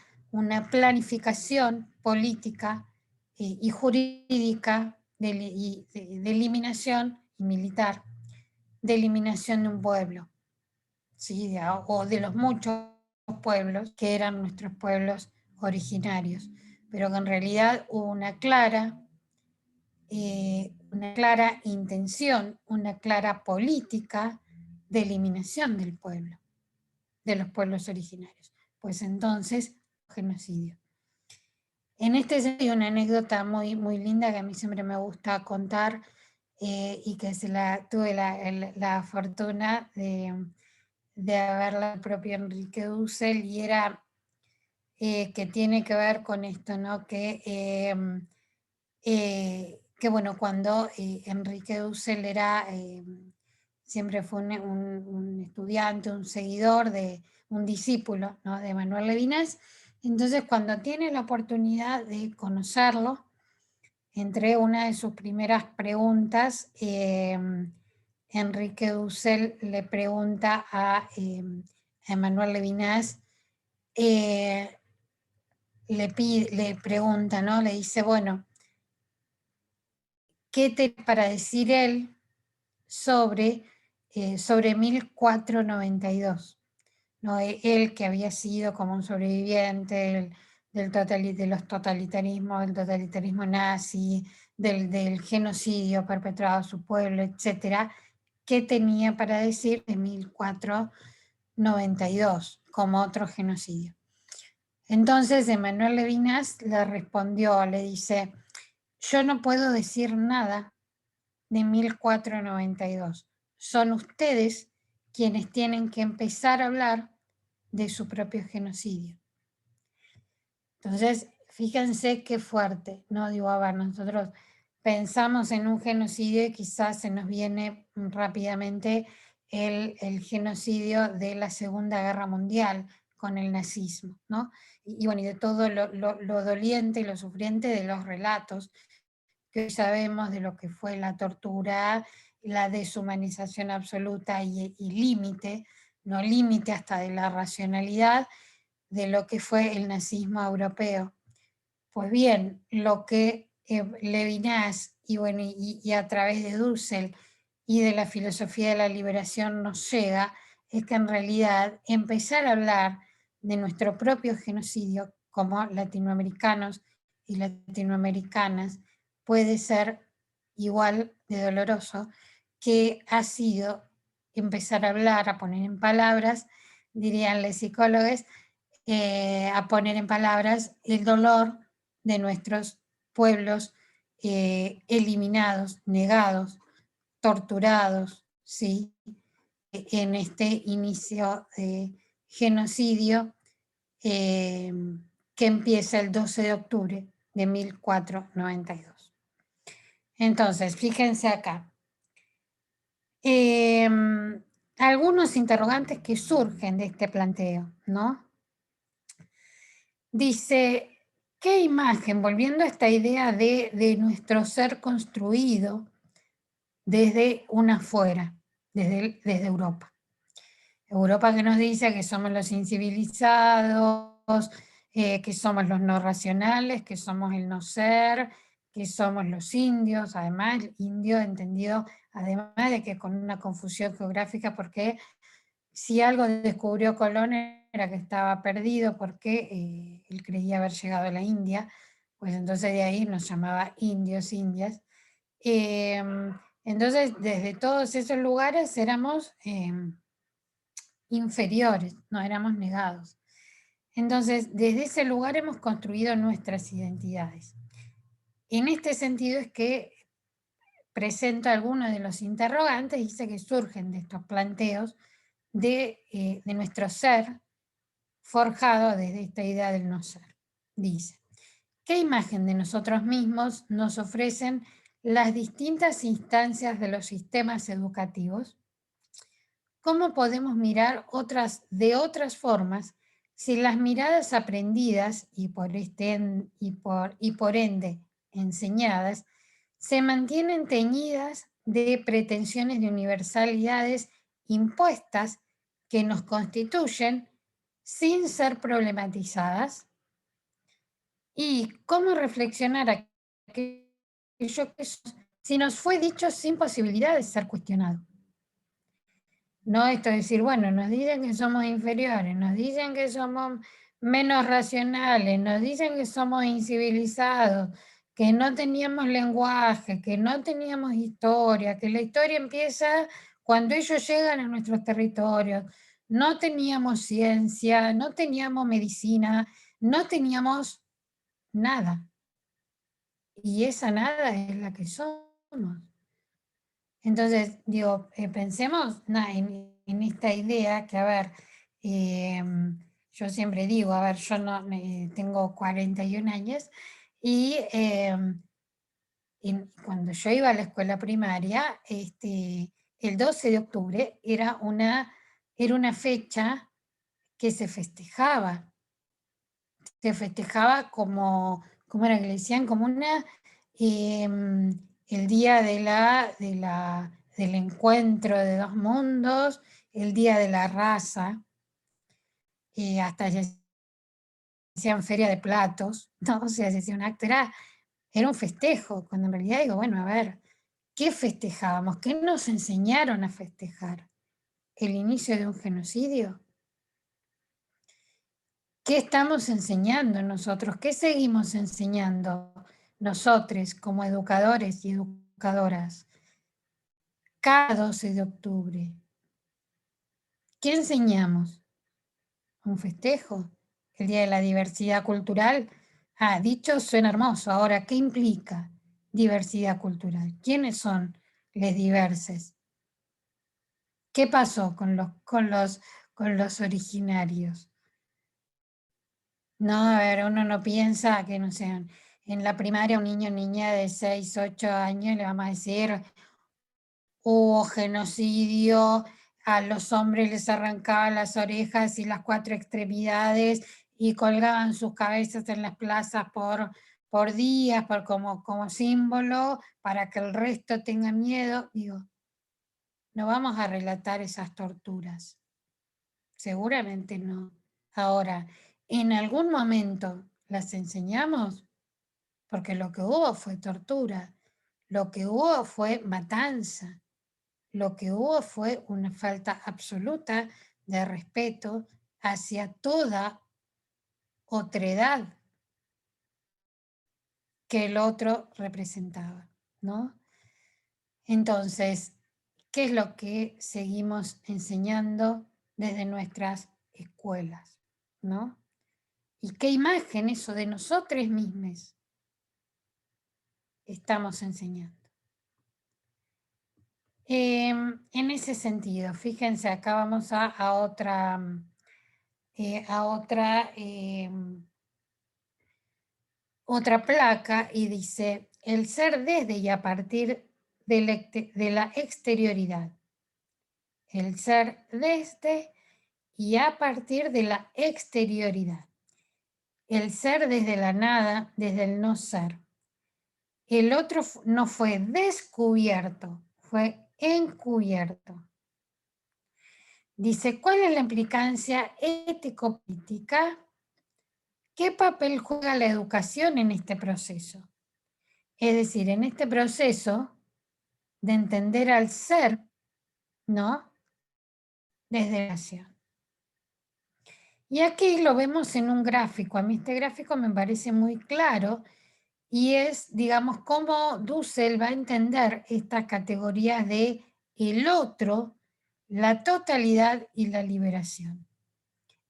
planificación política y jurídica de eliminación y militar, de eliminación de un pueblo, ¿sí? O de los muchos pueblos que eran nuestros pueblos originarios, pero que en realidad hubo una clara intención, una clara política de eliminación del pueblo, de los pueblos originarios. Pues entonces, genocidio. En este sentido, hay una anécdota muy, muy linda que a mí siempre me gusta contar y que tuve la fortuna de verla el propio Enrique Dussel y era que tiene que ver con esto, ¿no? Que bueno, cuando Enrique Dussel siempre fue un estudiante, un seguidor, un discípulo, ¿no?, de Manuel Levinas. Entonces, cuando tiene la oportunidad de conocerlo, entre una de sus primeras preguntas, Enrique Dussel le pregunta a Manuel Levinas, le pregunta, ¿no? Le dice, bueno, ¿qué te para decir él sobre 1492? ¿No? Él que había sido como un sobreviviente de los totalitarismos, del totalitarismo nazi, del genocidio perpetrado a su pueblo, etcétera, ¿qué tenía para decir de 1492 como otro genocidio? Entonces Emmanuel Levinas le respondió, le dice, yo no puedo decir nada de 1492. Son ustedes quienes tienen que empezar a hablar de su propio genocidio. Entonces, fíjense qué fuerte, ¿no? Digo, a ver, nosotros pensamos en un genocidio y quizás se nos viene rápidamente el genocidio de la Segunda Guerra Mundial con el nazismo, ¿no? Y bueno, y de todo lo doliente y lo sufriente de los relatos que hoy sabemos de lo que fue la tortura, la deshumanización absoluta y límite, no límite hasta de la racionalidad, de lo que fue el nazismo europeo. Pues bien, lo que Levinas y, bueno, y a través de Dussel y de la filosofía de la liberación nos llega, es que en realidad empezar a hablar de nuestro propio genocidio como latinoamericanos y latinoamericanas puede ser igual de doloroso que ha sido empezar a hablar, a poner en palabras, dirían los psicólogos, a poner en palabras el dolor de nuestros pueblos eliminados, negados, torturados, ¿sí? En este inicio de genocidio eh, que empieza el 12 de octubre de 1492. Entonces, fíjense acá. Algunos interrogantes que surgen de este planteo, ¿no? Dice, ¿qué imagen, volviendo a esta idea de nuestro ser construido desde una afuera, desde Europa? Europa que nos dice que somos los incivilizados, que somos los no racionales, que somos el no ser, que somos los indios, además, indio entendido, además de que con una confusión geográfica, porque si algo descubrió Colón era que estaba perdido porque él creía haber llegado a la India, pues entonces de ahí nos llamaba indios, indias. Entonces, desde todos esos lugares éramos inferiores, no éramos negados. Entonces, desde ese lugar hemos construido nuestras identidades. En este sentido es que presento algunos de los interrogantes, dice que surgen de estos planteos de nuestro ser forjado desde esta idea del no ser. Dice, ¿qué imagen de nosotros mismos nos ofrecen las distintas instancias de los sistemas educativos? ¿Cómo podemos mirar de otras formas si las miradas aprendidas y por ende enseñadas se mantienen teñidas de pretensiones de universalidades impuestas que nos constituyen sin ser problematizadas? ¿Y cómo reflexionar aquello que somos si nos fue dicho sin posibilidad de ser cuestionado? No esto es decir, bueno, nos dicen que somos inferiores, nos dicen que somos menos racionales, nos dicen que somos incivilizados, que no teníamos lenguaje, que no teníamos historia, que la historia empieza cuando ellos llegan a nuestros territorios. No teníamos ciencia, no teníamos medicina, no teníamos nada. Y esa nada es la que somos. Entonces, digo, pensemos en esta idea que, a ver, yo siempre digo, a ver, yo no, tengo 41 años y cuando yo iba a la escuela primaria, el 12 de octubre era una fecha que se festejaba como, ¿cómo era que le decían? Como el día del encuentro de dos mundos, el día de la raza, hasta ya hacían feria de platos, ¿no? O sea, se hacía un acto, era un festejo, cuando en realidad digo, bueno, a ver, ¿qué festejábamos? ¿Qué nos enseñaron a festejar? ¿El inicio de un genocidio? ¿Qué estamos enseñando nosotros? ¿Qué seguimos enseñando nosotros como educadores y educadoras cada 12 de octubre? ¿Qué enseñamos? ¿Un festejo? ¿El Día de la Diversidad Cultural? Ah, dicho suena hermoso. Ahora, ¿qué implica diversidad cultural? ¿Quiénes son les diverses? ¿Qué pasó con los originarios? No, a ver, uno no piensa que, no sé, en la primaria un niño o niña de 6, 8 años le vamos a decir, hubo genocidio, a los hombres les arrancaban las orejas y las 4 extremidades y colgaban sus cabezas en las plazas por días, como símbolo, para que el resto tenga miedo. Digo, no vamos a relatar esas torturas. Seguramente no. Ahora, en algún momento las enseñamos, porque lo que hubo fue tortura, lo que hubo fue matanza, lo que hubo fue una falta absoluta de respeto hacia toda otredad que el otro representaba, ¿no? Entonces, ¿qué es lo que seguimos enseñando desde nuestras escuelas, ¿no? ¿Y qué imagen eso de nosotros mismos estamos enseñando? En ese sentido, fíjense, acá vamos a otra, otra placa y dice, el ser desde y a partir de la exterioridad. El ser desde y a partir de la exterioridad. El ser desde la nada, desde el no ser. El otro no fue descubierto, fue encubierto. Dice, ¿cuál es la implicancia ético-política? ¿Qué papel juega la educación en este proceso? Es decir, en este proceso de entender al ser, ¿no? Desde Asia. Y aquí lo vemos en un gráfico. A mí este gráfico me parece muy claro y es, digamos, cómo Dussel va a entender estas categorías de el otro, la totalidad y la liberación.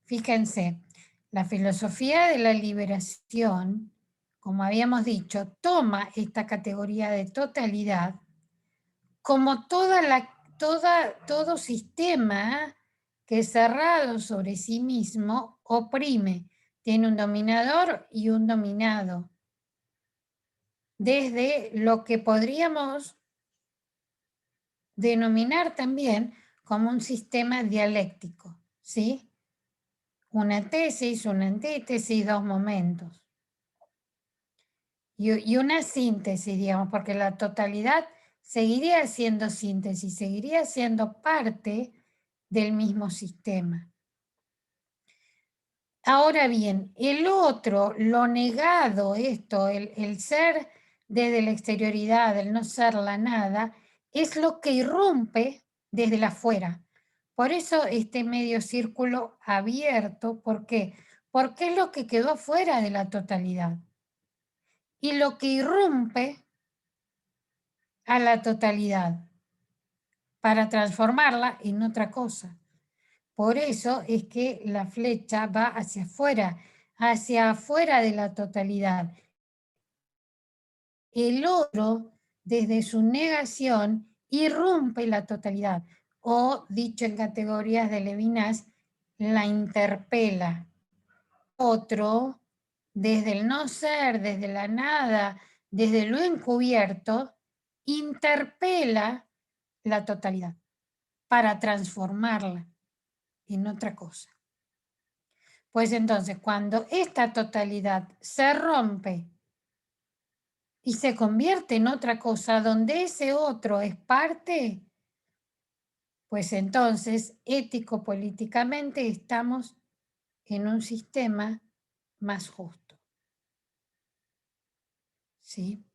Fíjense, la filosofía de la liberación, como habíamos dicho, toma esta categoría de totalidad como todo sistema que es cerrado sobre sí mismo oprime, tiene un dominador y un dominado. Desde lo que podríamos denominar también como un sistema dialéctico, ¿sí? Una tesis, una antítesis, dos momentos. Y una síntesis, digamos, porque la totalidad seguiría siendo síntesis, seguiría siendo parte del mismo sistema. Ahora bien, el otro, lo negado, esto, el ser desde la exterioridad, el no ser la nada, es lo que irrumpe desde la afuera. Por eso este medio círculo abierto, ¿por qué? Porque es lo que quedó fuera de la totalidad. Y lo que irrumpe a la totalidad para transformarla en otra cosa. Por eso es que la flecha va hacia afuera de la totalidad. El otro, desde su negación, irrumpe la totalidad, o dicho en categorías de Levinas, la interpela. Otro, desde el no ser, desde la nada, desde lo encubierto, interpela la totalidad, para transformarla en otra cosa. Pues entonces, cuando esta totalidad se rompe y se convierte en otra cosa donde ese otro es parte, pues entonces ético-políticamente estamos en un sistema más justo. ¿Sí?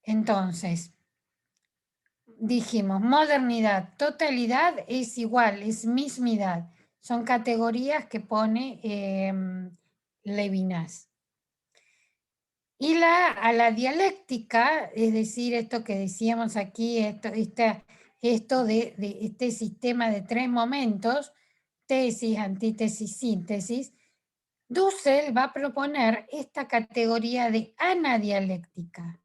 Entonces, dijimos, modernidad, totalidad es igual, es mismidad. Son categorías que pone Levinas. Y a la dialéctica, es decir, esto que decíamos aquí, esto de este sistema de tres momentos, tesis, antítesis, síntesis, Dussel va a proponer esta categoría de anadialéctica.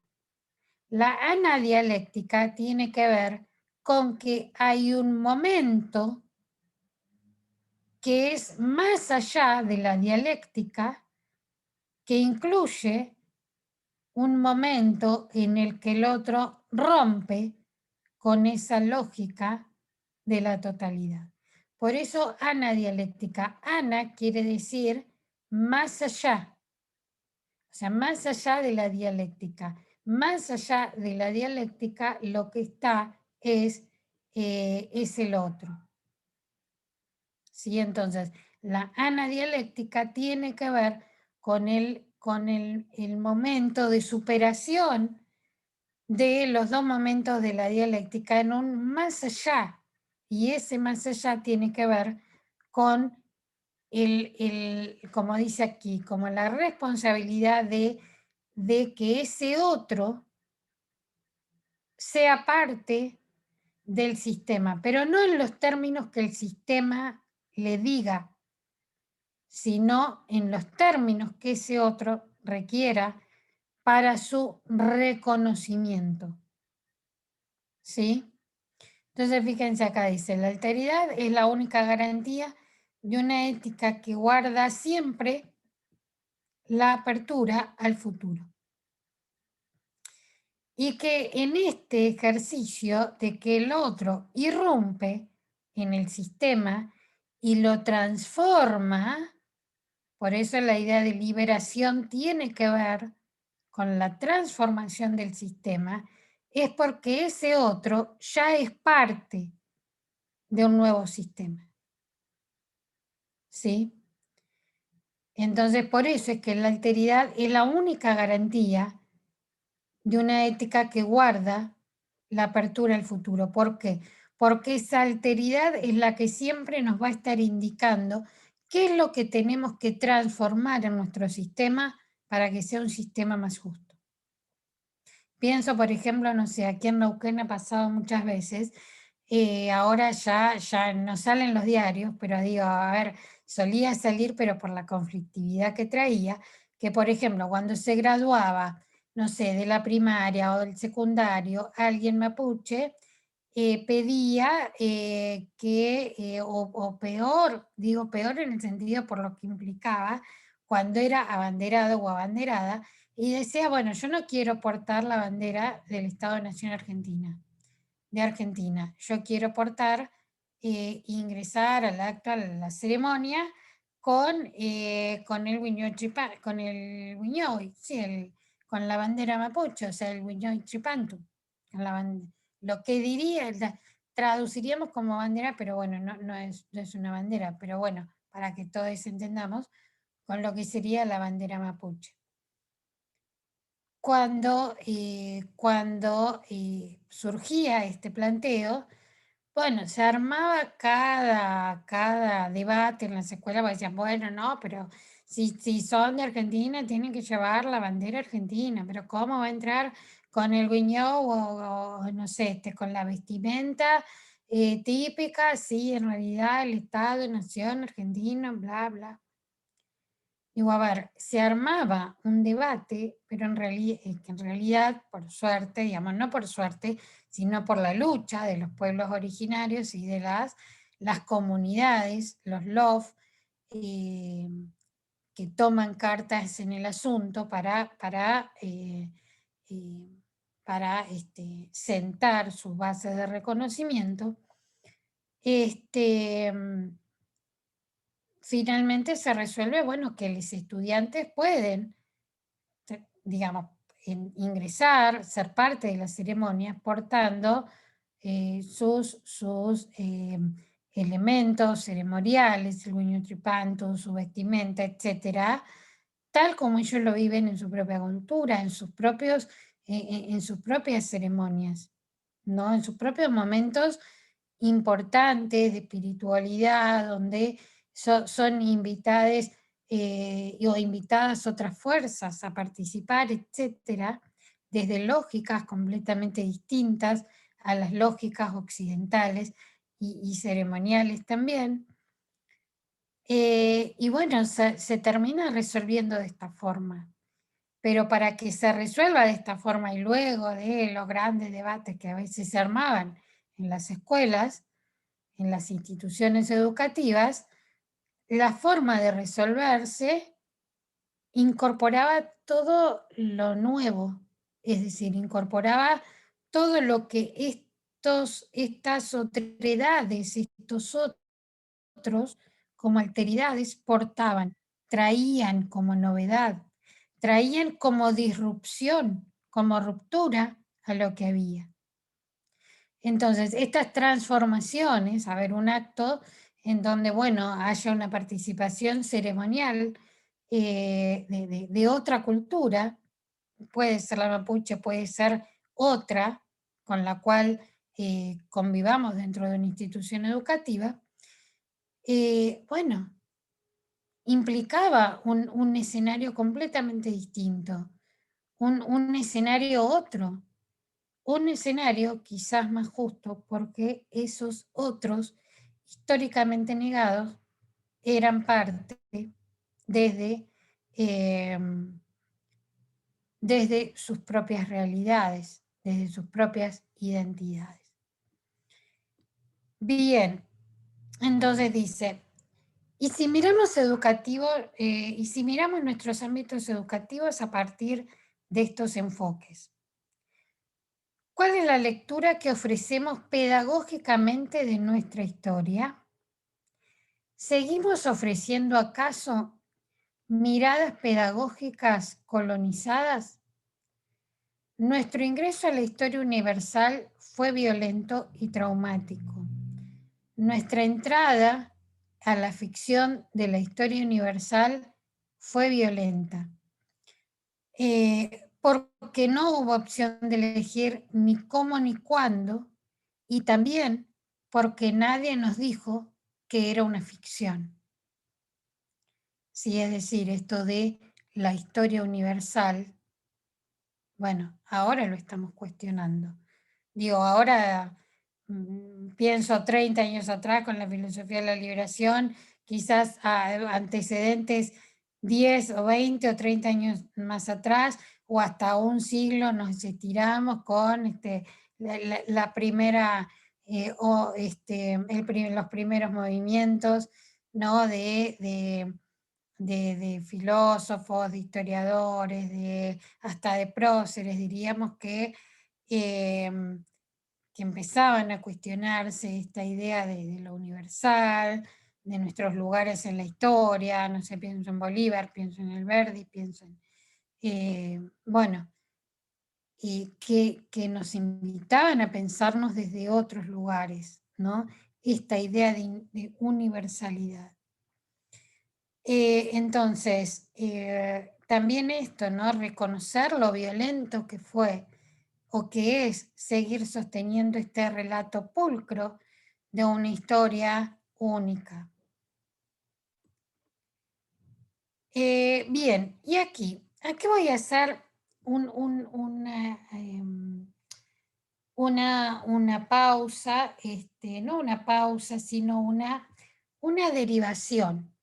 La anadialéctica tiene que ver con que hay un momento que es más allá de la dialéctica, que incluye un momento en el que el otro rompe con esa lógica de la totalidad. Por eso anadialéctica. Ana quiere decir más allá, o sea, más allá de la dialéctica. Más allá de la dialéctica, lo que está es el otro. ¿Sí? Entonces, la anadialéctica tiene que ver con el momento de superación de los dos momentos de la dialéctica en un más allá. Y ese más allá tiene que ver con como dice aquí, como la responsabilidad de que ese otro sea parte del sistema, pero no en los términos que el sistema le diga, sino en los términos que ese otro requiera para su reconocimiento. ¿Sí? Entonces, fíjense acá, dice, la alteridad es la única garantía de una ética que guarda siempre la apertura al futuro. Y que en este ejercicio de que el otro irrumpe en el sistema y lo transforma, por eso la idea de liberación tiene que ver con la transformación del sistema, es porque ese otro ya es parte de un nuevo sistema. ¿Sí? Entonces, por eso es que la alteridad es la única garantía de una ética que guarda la apertura al futuro. ¿Por qué? Porque esa alteridad es la que siempre nos va a estar indicando qué es lo que tenemos que transformar en nuestro sistema para que sea un sistema más justo. Pienso, por ejemplo, no sé, aquí en Neuquén ha pasado muchas veces, ahora ya no salen los diarios, pero digo, a ver, solía salir, pero por la conflictividad que traía, que por ejemplo, cuando se graduaba, no sé, de la primaria o del secundario, alguien mapuche, pedía o peor, digo peor en el sentido por lo que implicaba, cuando era abanderado o abanderada, y decía, bueno, yo no quiero portar la bandera del Estado Nación Argentina, de Argentina. Yo quiero portar, ingresar al acto, a la ceremonia, con el Huiñochipa, con el Huiñoy, sí, con la bandera mapuche, o sea, el Huiñoy Chipantu. Con lo que diría, traduciríamos como bandera, pero bueno, no es una bandera, pero bueno, para que todos entendamos, con lo que sería la bandera mapuche. Cuando surgía este planteo, bueno, se armaba cada debate en las escuelas, porque decían, bueno, no, pero si son de Argentina tienen que llevar la bandera argentina, pero ¿cómo va a entrar con el guiñó o no sé, con la vestimenta típica? Sí, en realidad el Estado, Nación Argentina, bla, bla. Digo, a ver, se armaba un debate, pero que en realidad, por suerte, digamos, no por suerte, sino por la lucha de los pueblos originarios y de las comunidades, los LOF, eh, que toman cartas en el asunto eh, para sentar sus bases de reconocimiento, este, mm, finalmente se resuelve, bueno, que los estudiantes pueden, digamos, ingresar, ser parte de la ceremonia portando sus elementos ceremoniales, el guiño tripanto, su vestimenta, etcétera, tal como ellos lo viven en su propia cultura, en sus propias ceremonias, ¿no? En sus propios momentos importantes de espiritualidad, donde son invitadas o invitadas otras fuerzas a participar, etcétera, desde lógicas completamente distintas a las lógicas occidentales y ceremoniales también. Y bueno, se termina resolviendo de esta forma. Pero para que se resuelva de esta forma y luego de los grandes debates que a veces se armaban en las escuelas, en las instituciones educativas, la forma de resolverse incorporaba todo lo nuevo, es decir, incorporaba todo lo que estas otredades, estos otros, como alteridades, portaban, traían como novedad, traían como disrupción, como ruptura a lo que había. Entonces, estas transformaciones, a ver, un acto en donde, bueno, haya una participación ceremonial de otra cultura, puede ser la mapuche, puede ser otra con la cual convivamos dentro de una institución educativa, bueno, implicaba un escenario completamente distinto, un escenario otro, un escenario quizás más justo porque esos otros históricamente negados eran parte desde, em, desde sus propias realidades, desde sus propias identidades. Bien, entonces dice, y si miramos y si miramos nuestros ámbitos educativos a partir de estos enfoques, ¿cuál es la lectura que ofrecemos pedagógicamente de nuestra historia? ¿Seguimos ofreciendo acaso miradas pedagógicas colonizadas? Nuestro ingreso a la historia universal fue violento y traumático. Nuestra entrada a la ficción de la historia universal fue violenta, porque no hubo opción de elegir ni cómo ni cuándo, y también porque nadie nos dijo que era una ficción. Sí, es decir, esto de la historia universal, bueno, ahora lo estamos cuestionando. Digo, ahora pienso 30 años atrás con la filosofía de la liberación, quizás antecedentes 10 o 20 o 30 años más atrás, o hasta un siglo nos estiramos con la primera, los primeros movimientos, ¿no? De filósofos, de historiadores, hasta de próceres, diríamos em, que empezaban a cuestionarse esta idea de lo universal, de nuestros lugares en la historia, no sé, pienso en Bolívar, pienso en Alberdi, pienso en, bueno, que nos invitaban a pensarnos desde otros lugares, ¿no? Esta idea de universalidad. Entonces, también esto, ¿no? Reconocer lo violento que fue o que es seguir sosteniendo este relato pulcro de una historia única. Bien, y aquí voy a hacer una pausa, no una pausa, sino una derivación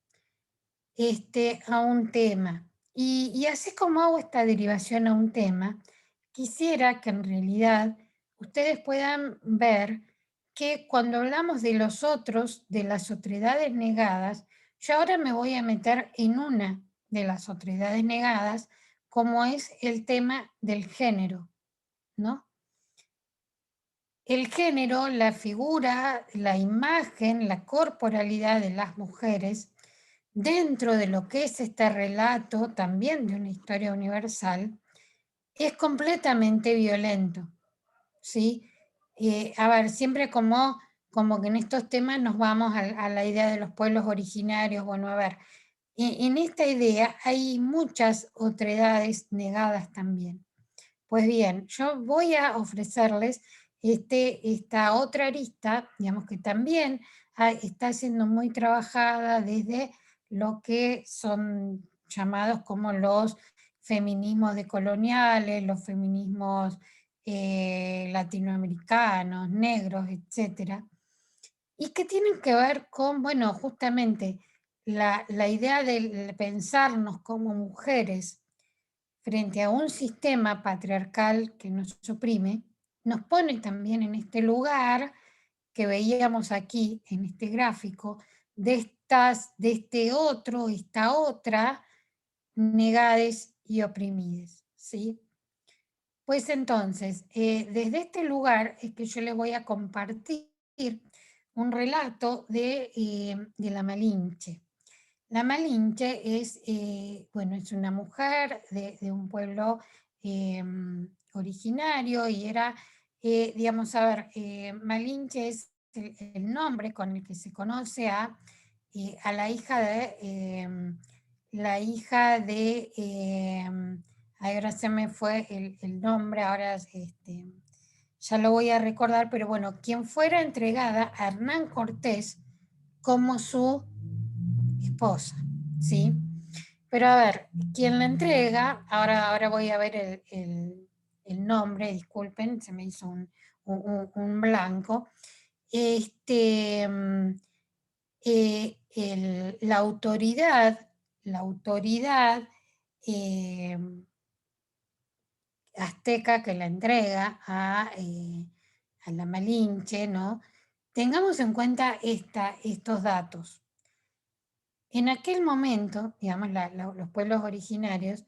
a un tema. Y así como hago esta derivación a un tema, quisiera que en realidad ustedes puedan ver que cuando hablamos de los otros, de las otredades negadas, yo ahora me voy a meter en una de las otredades negadas, como es el tema del género. ¿no? El género, la figura, la imagen, la corporalidad de las mujeres dentro de lo que es este relato también de una historia universal es completamente violento, ¿sí? A ver, siempre como que en estos temas nos vamos a la idea de los pueblos originarios. Bueno, a ver, en esta idea hay muchas otredades negadas también. Pues bien, yo voy a ofrecerles esta otra arista, digamos que también está siendo muy trabajada desde lo que son llamados como los feminismos decoloniales, los feminismos latinoamericanos, negros, etcétera, y que tienen que ver con, bueno, justamente la idea de pensarnos como mujeres frente a un sistema patriarcal que nos oprime, nos pone también en este lugar que veíamos aquí en este gráfico, de este otro, esta otra, negades y oprimides, ¿sí? Pues entonces, desde este lugar es que yo les voy a compartir un relato de la Malinche. La Malinche es, bueno, es una mujer de un pueblo originario y era, digamos, a ver, Malinche es el nombre con el que se conoce a la hija de, ahora se me fue el nombre, ahora ya lo voy a recordar, pero bueno, quien fuera entregada a Hernán Cortés como su esposa, ¿sí? Pero a ver, quien la entrega, ahora voy a ver el nombre, disculpen, se me hizo un blanco. Este, la autoridad eh, azteca que la entrega a la Malinche, ¿no? Tengamos en cuenta estos datos. En aquel momento, digamos, los pueblos originarios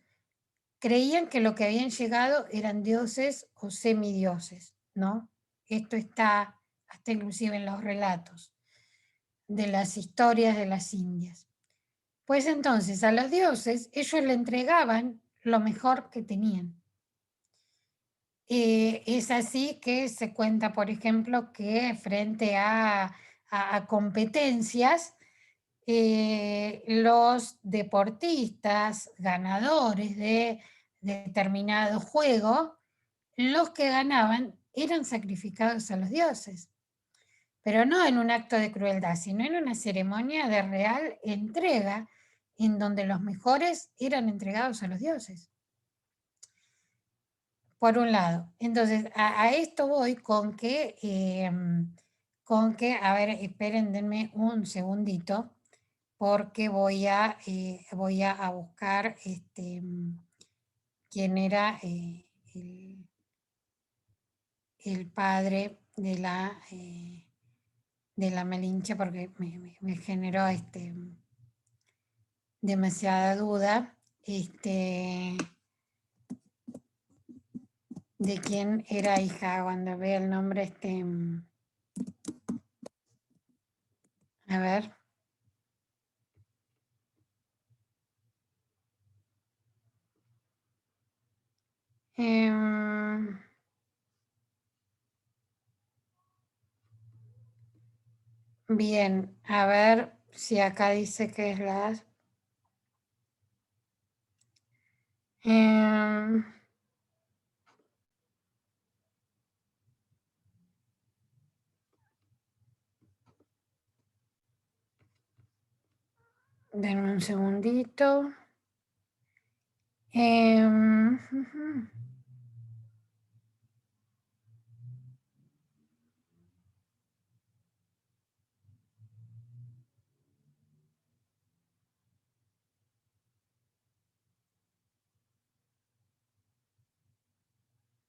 creían que lo que habían llegado eran dioses o semidioses, ¿no? Esto está hasta inclusive en los relatos de las historias de las Indias. Pues entonces a los dioses ellos le entregaban lo mejor que tenían. Es así que se cuenta, por ejemplo, que frente a competencias, los deportistas ganadores de determinado juego, los que ganaban eran sacrificados a los dioses, pero no en un acto de crueldad, sino en una ceremonia de real entrega en donde los mejores eran entregados a los dioses. Por un lado. Entonces, a esto voy con que, a ver, esperen, denme un segundito, porque voy a buscar quién era el padre de la Malinche, porque me generó demasiada duda de quién era hija. Cuando vea el nombre, a ver. Em, Bien, a ver si acá dice que es em, denme un segundito. Ujú.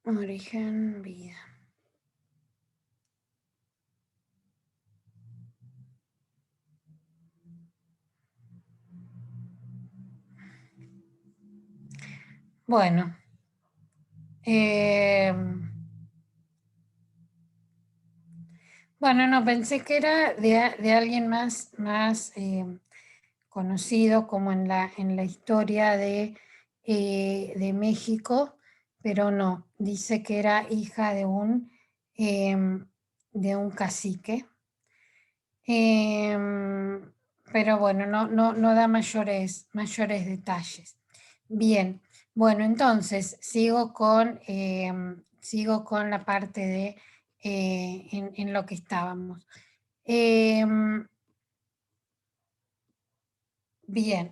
Origen, vida. Bueno, Bueno, no, pensé que era de alguien más conocido como en la historia de México, pero no, dice que era hija de un cacique. Em, pero bueno, no da mayores detalles. Bien, bueno, entonces sigo con la parte en lo que estábamos. Em, bien,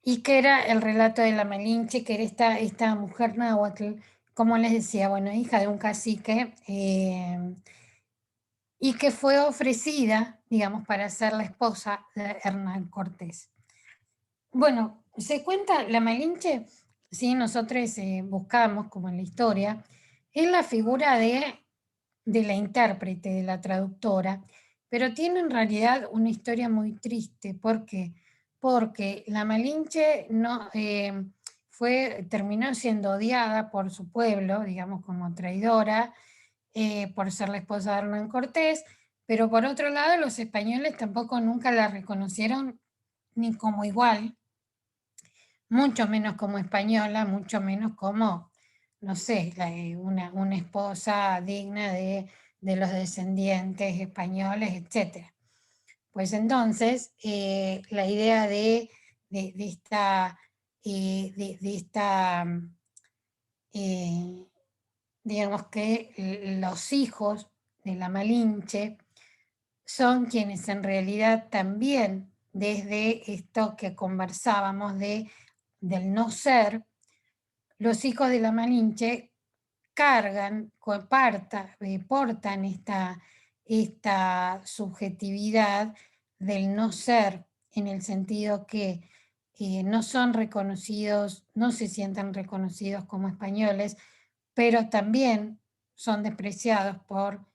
y que era el relato de la Malinche, que era esta mujer náhuatl, como les decía, bueno, hija de un cacique, y que fue ofrecida, digamos, para ser la esposa de Hernán Cortés. Bueno, se cuenta, la Malinche, sí, nosotros buscamos, como en la historia, es la figura de la intérprete, de la traductora, pero tiene en realidad una historia muy triste. ¿Por qué? Porque la Malinche no, terminó siendo odiada por su pueblo, digamos, como traidora, por ser la esposa de Hernán Cortés, pero por otro lado los españoles tampoco nunca la reconocieron ni como igual, mucho menos como española, mucho menos como, no sé, una esposa digna de los descendientes españoles, etcétera. Pues entonces, la idea de esta, de esta eh, digamos que los hijos de la Malinche son quienes en realidad también, desde esto que conversábamos del no ser, los hijos de la Malinche cargan, portan esta subjetividad del no ser, en el sentido que no son reconocidos, no se sientan reconocidos como españoles, pero también son despreciados por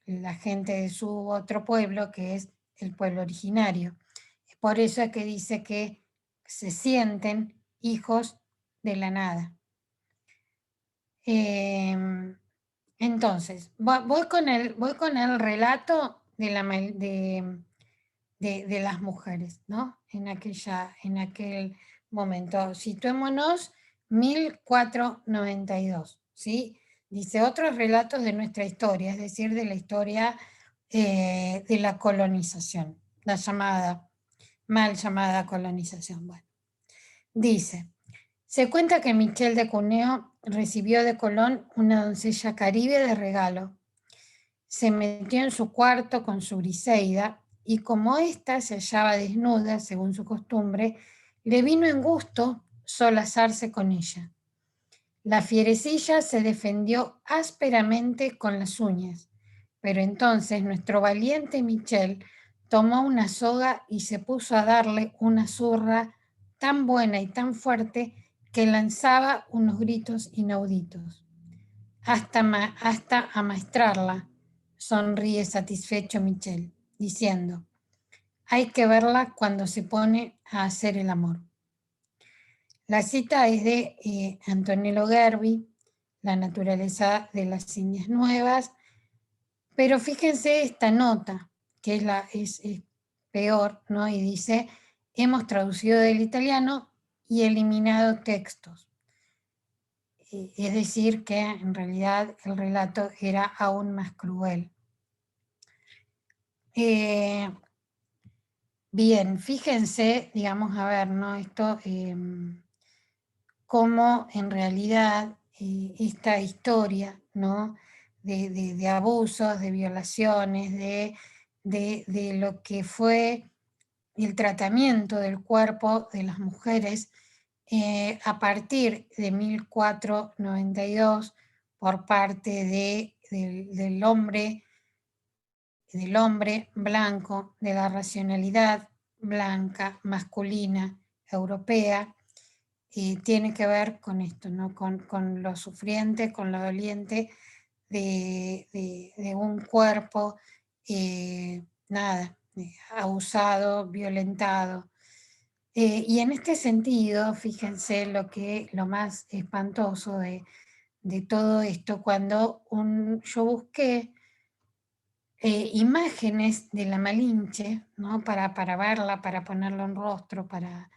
la gente de su otro pueblo, que es el pueblo originario. Por eso es que dice que se sienten hijos de la nada. Em, entonces, voy con el relato de las mujeres, ¿no? En aquel momento. Situémonos 1492, ¿sí? Dice otros relatos de nuestra historia, es decir, de la historia de la colonización, la mal llamada colonización. Bueno, dice. Se cuenta que Michel de Cuneo recibió de Colón una doncella caribe de regalo. Se metió en su cuarto con su Briseida y como ésta se hallaba desnuda, según su costumbre, le vino en gusto solazarse con ella. La fierecilla se defendió ásperamente con las uñas, pero entonces nuestro valiente Michel tomó una soga y se puso a darle una zurra tan buena y tan fuerte que lanzaba unos gritos inauditos. Hasta amaestrarla, sonríe satisfecho Michel, diciendo, hay que verla cuando se pone a hacer el amor. La cita es de Antonello Gerbi, La naturaleza de las Indias Nuevas, pero fíjense esta nota, que es peor, ¿no? Y dice, hemos traducido del italiano y eliminado textos. Es decir, que en realidad el relato era aún más cruel. Eh, bien, fíjense, digamos, a ver, ¿no? Esto, cómo en realidad esta historia, ¿no? De abusos, de violaciones, de lo que fue el tratamiento del cuerpo de las mujeres a partir de 1492 por parte del hombre blanco, de la racionalidad blanca, masculina, europea, tiene que ver con esto, ¿no? Con lo sufriente, con lo doliente de un cuerpo, nada, abusado, violentado. Y en este sentido, fíjense lo más espantoso de todo esto, cuando yo busqué imágenes de la Malinche, ¿no? Para verla, para ponerlo en rostro, para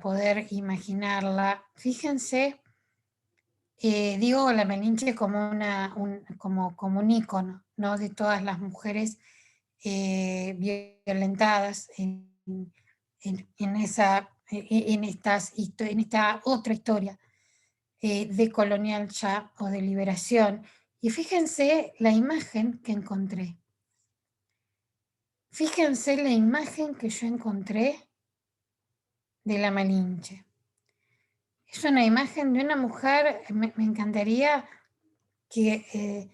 poder imaginarla. Fíjense, digo la Malinche como, como un ícono, ¿no? De todas las mujeres violentadas en en esta otra historia de colonial ya o de liberación. Y fíjense la imagen que encontré. Fíjense la imagen que yo encontré de la Malinche. Es una imagen de una mujer, me encantaría que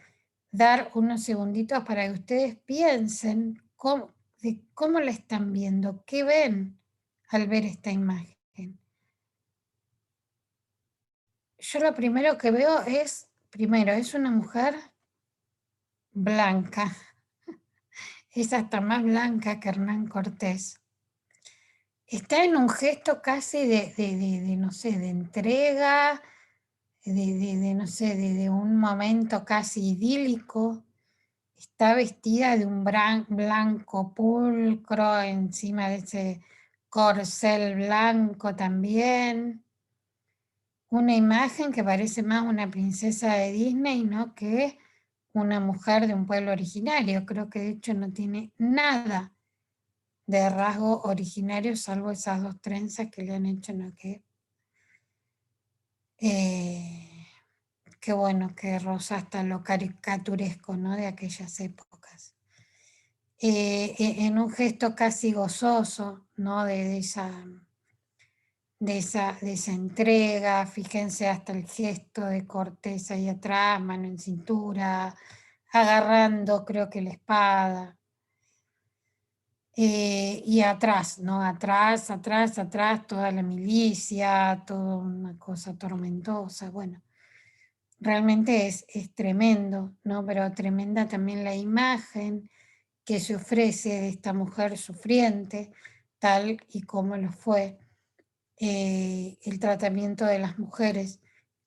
dar unos segunditos para que ustedes piensen de cómo la están viendo, qué ven al ver esta imagen. Yo lo primero que veo es, primero, es una mujer blanca, es hasta más blanca que Hernán Cortés. Está en un gesto casi no sé, de entrega, no sé, de un momento casi idílico. Está vestida de un blanco pulcro, encima de ese corcel blanco también. Una imagen que parece más una princesa de Disney, ¿no? Que una mujer de un pueblo originario. Creo que de hecho no tiene nada de rasgo originario, salvo esas dos trenzas que le han hecho, ¿no? Qué bueno, que roza hasta lo caricaturesco, ¿no? De aquellas épocas. En un gesto casi gozoso, ¿no? De esa entrega, fíjense hasta el gesto de Cortés ahí atrás, mano en cintura, agarrando creo que la espada. Y atrás, ¿no? Atrás, atrás, atrás, toda la milicia, toda una cosa tormentosa, bueno. Realmente es tremendo, ¿no? Pero tremenda también la imagen que se ofrece de esta mujer sufriente, tal y como lo fue el tratamiento de las mujeres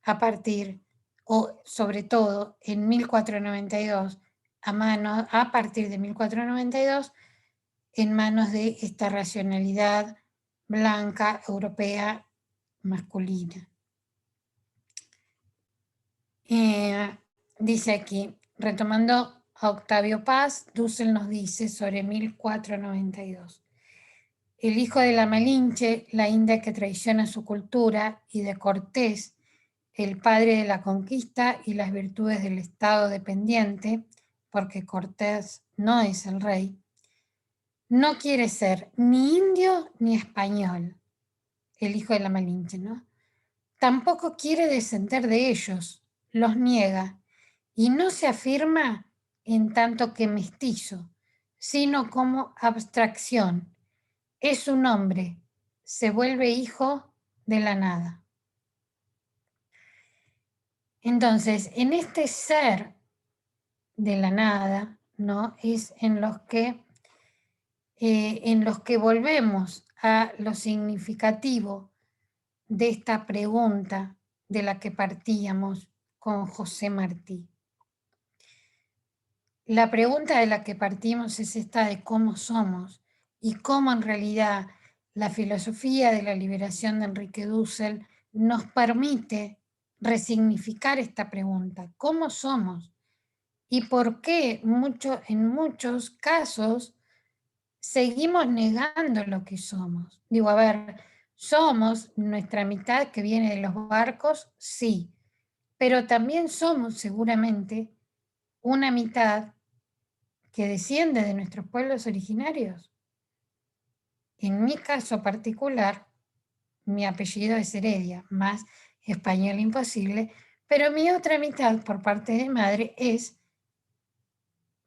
a partir, o sobre todo en 1492, a partir de 1492, en manos de esta racionalidad blanca, europea, masculina. Dice aquí, retomando a Octavio Paz, Dussel nos dice sobre 1492. El hijo de la Malinche, la india que traiciona su cultura, y de Cortés, el padre de la conquista y las virtudes del Estado dependiente, porque Cortés no es el rey, no quiere ser ni indio ni español, el hijo de la Malinche, ¿no? Tampoco quiere descender de ellos, los niega, y no se afirma en tanto que mestizo, sino como abstracción. Es un hombre, se vuelve hijo de la nada. Entonces, en este ser de la nada, ¿no? Es en los que volvemos a lo significativo de esta pregunta de la que partíamos con José Martí. La pregunta de la que partimos es esta de cómo somos y cómo en realidad la filosofía de la liberación de Enrique Dussel nos permite resignificar esta pregunta, ¿cómo somos? Y por qué en muchos casos seguimos negando lo que somos. Digo, a ver, somos nuestra mitad que viene de los barcos, sí, pero también somos seguramente una mitad que desciende de nuestros pueblos originarios. En mi caso particular, mi apellido es Heredia, más español imposible, pero mi otra mitad por parte de madre es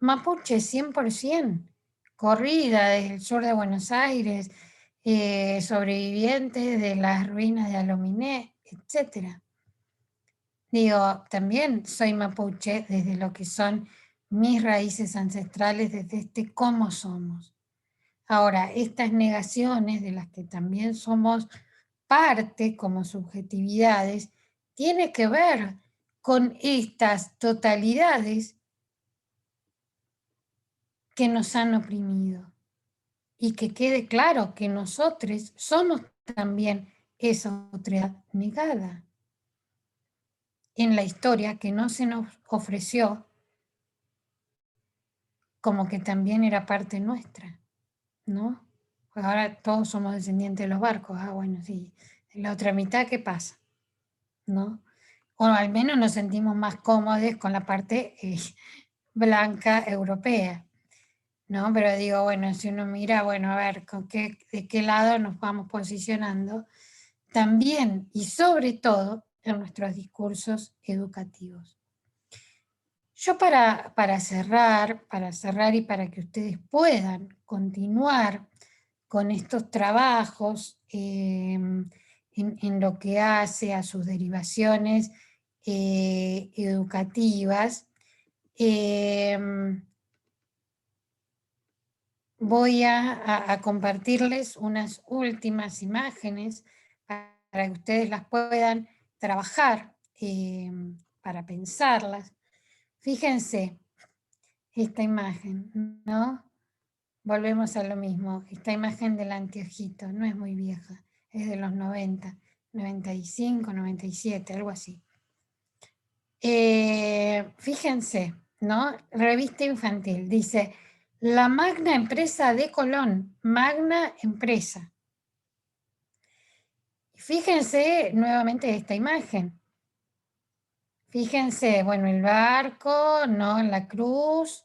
mapuche 100%, corrida desde el sur de Buenos Aires, sobreviviente de las ruinas de Alominé, etc. Digo, también soy mapuche desde lo que son mis raíces ancestrales, desde este cómo somos. Ahora, estas negaciones de las que también somos parte como subjetividades, tiene que ver con estas totalidades que nos han oprimido. Y que quede claro que nosotros somos también esa autoridad negada en la historia que no se nos ofreció como que también era parte nuestra, ¿no? Pues ahora todos somos descendientes de los barcos. Ah, bueno, sí. En la otra mitad, ¿qué pasa? ¿No? O al menos nos sentimos más cómodos con la parte blanca europea, ¿no? Pero digo, bueno, si uno mira, bueno, a ver, de qué lado nos vamos posicionando, también y sobre todo en nuestros discursos educativos. Yo para cerrar y para que ustedes puedan continuar con estos trabajos en lo que hace a sus derivaciones educativas, voy a compartirles unas últimas imágenes para que ustedes las puedan trabajar, para pensarlas. Fíjense esta imagen, ¿no? Volvemos a lo mismo. Esta imagen del anteojito no es muy vieja, es de los 90, 95, 97, algo así. Fíjense, ¿no? Revista infantil, dice, la magna empresa de Colón, magna empresa. Fíjense nuevamente esta imagen. Fíjense, bueno, el barco, ¿no? La cruz,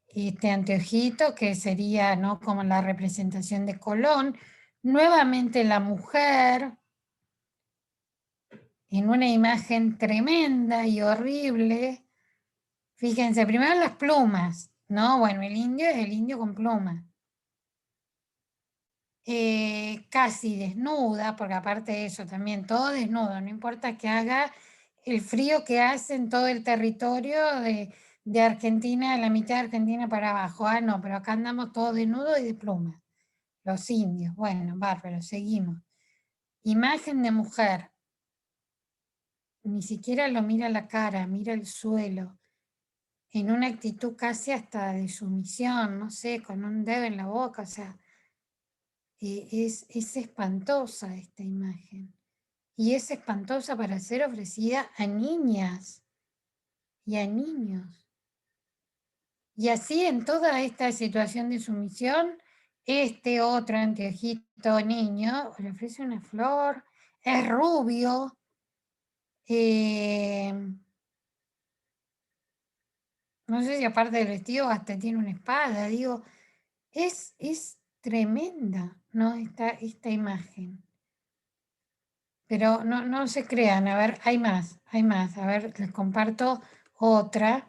este anteojito que sería, ¿no? Como la representación de Colón. Nuevamente la mujer en una imagen tremenda y horrible. Fíjense, primero las plumas, ¿no? Bueno, el indio es el indio con plumas. Casi desnuda, porque aparte de eso también todo desnudo, no importa que haga el frío que hace en todo el territorio de Argentina, la mitad de Argentina para abajo. Ah, no, pero acá andamos todos desnudos y de plumas. Los indios, bueno, bárbaro, seguimos. Imagen de mujer, ni siquiera lo mira la cara, mira el suelo, en una actitud casi hasta de sumisión, no sé, con un dedo en la boca, o sea, es espantosa esta imagen. Y es espantosa para ser ofrecida a niñas y a niños. Y así en toda esta situación de sumisión, este otro anteojito niño le ofrece una flor, es rubio, eh, no sé si aparte del vestido hasta tiene una espada, digo, es tremenda, ¿no? Esta imagen. Pero no se crean, a ver, hay más, hay más. A ver, les comparto otra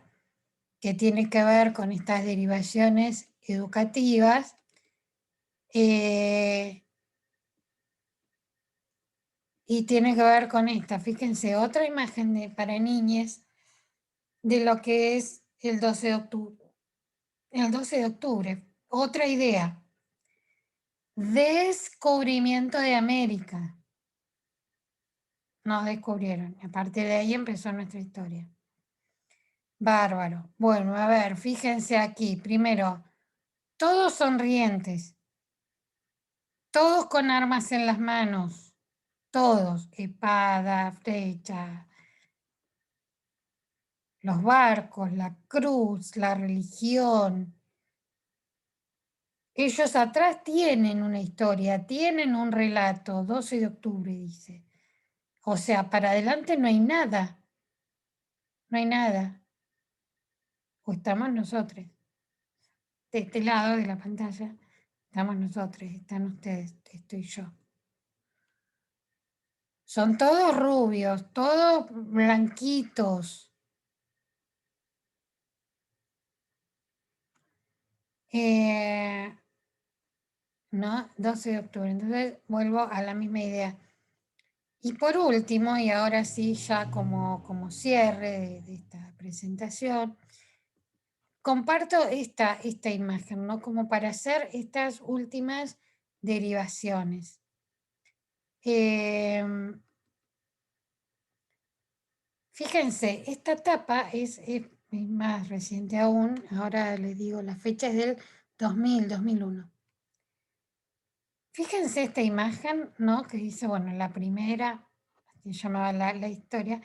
que tiene que ver con estas derivaciones educativas. Y tiene que ver con esta. Fíjense, otra imagen para niñas de lo que es el 12 de octubre. El 12 de octubre, otra idea. Descubrimiento de América. Nos descubrieron. A partir de ahí empezó nuestra historia. Bárbaro. Bueno, a ver, fíjense aquí. Primero, todos sonrientes, todos con armas en las manos, todos, espada, flecha, los barcos, la cruz, la religión. Ellos atrás tienen una historia, tienen un relato, 12 de octubre dice. O sea, para adelante no hay nada, no hay nada. O estamos nosotros, de este lado de la pantalla, estamos nosotros, están ustedes, estoy yo. Son todos rubios, todos blanquitos. ¿No? 12 de octubre. Entonces vuelvo a la misma idea. Y por último, y ahora sí, ya como cierre de esta presentación, comparto esta imagen, ¿no? Como para hacer estas últimas derivaciones. Fíjense, esta tapa es es más reciente aún, ahora les digo, la fecha es del 2001. Fíjense esta imagen, ¿no? Que dice, bueno, la primera, que llamaba la historia,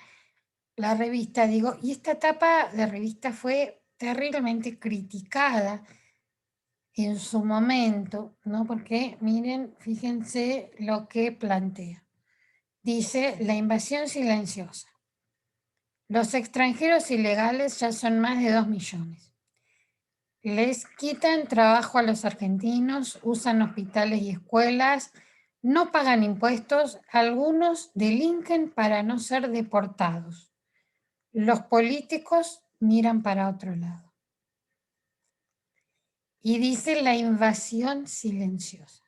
la revista, digo, y esta etapa de revista fue terriblemente criticada en su momento, ¿no? Porque miren, fíjense lo que plantea. Dice, la invasión silenciosa. Los extranjeros ilegales ya son más de 2 millones. Les quitan trabajo a los argentinos, usan hospitales y escuelas, no pagan impuestos, algunos delinquen para no ser deportados. Los políticos miran para otro lado. Y dice la invasión silenciosa.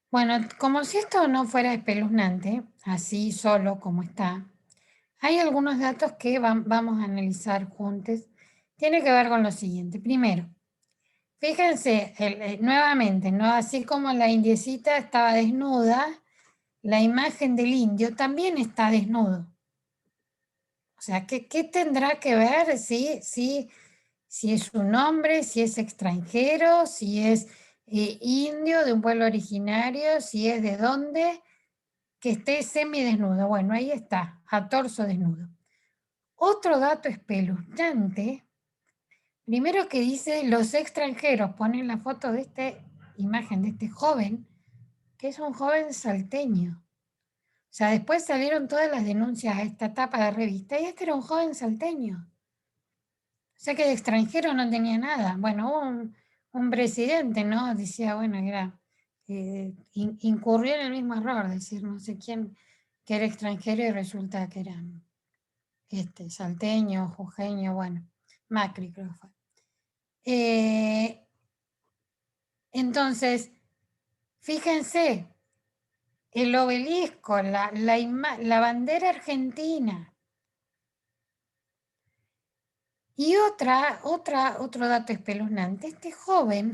Bueno, como si esto no fuera espeluznante, así solo como está, hay algunos datos que vamos a analizar juntos. Tiene que ver con lo siguiente. Primero, fíjense nuevamente, ¿no? Así como la indiecita estaba desnuda, la imagen del indio también está desnudo. O sea, ¿qué tendrá que ver si es un hombre, si es extranjero, si es indio de un pueblo originario, si es de dónde, que esté semidesnudo? Bueno, ahí está, a torso desnudo. Otro dato espeluznante, primero que dice, los extranjeros ponen la foto de esta imagen de este joven, que es un joven salteño. O sea, después salieron todas las denuncias a esta etapa de revista y este era un joven salteño. O sea que de extranjero no tenía nada. Bueno, hubo un presidente, ¿no? Decía, bueno, era, incurrió en el mismo error, decir no sé quién que era extranjero y resulta que era salteño, jujeño, bueno, Macri creo que fue. Entonces, fíjense, el obelisco, la bandera argentina. Y otro dato espeluznante, este joven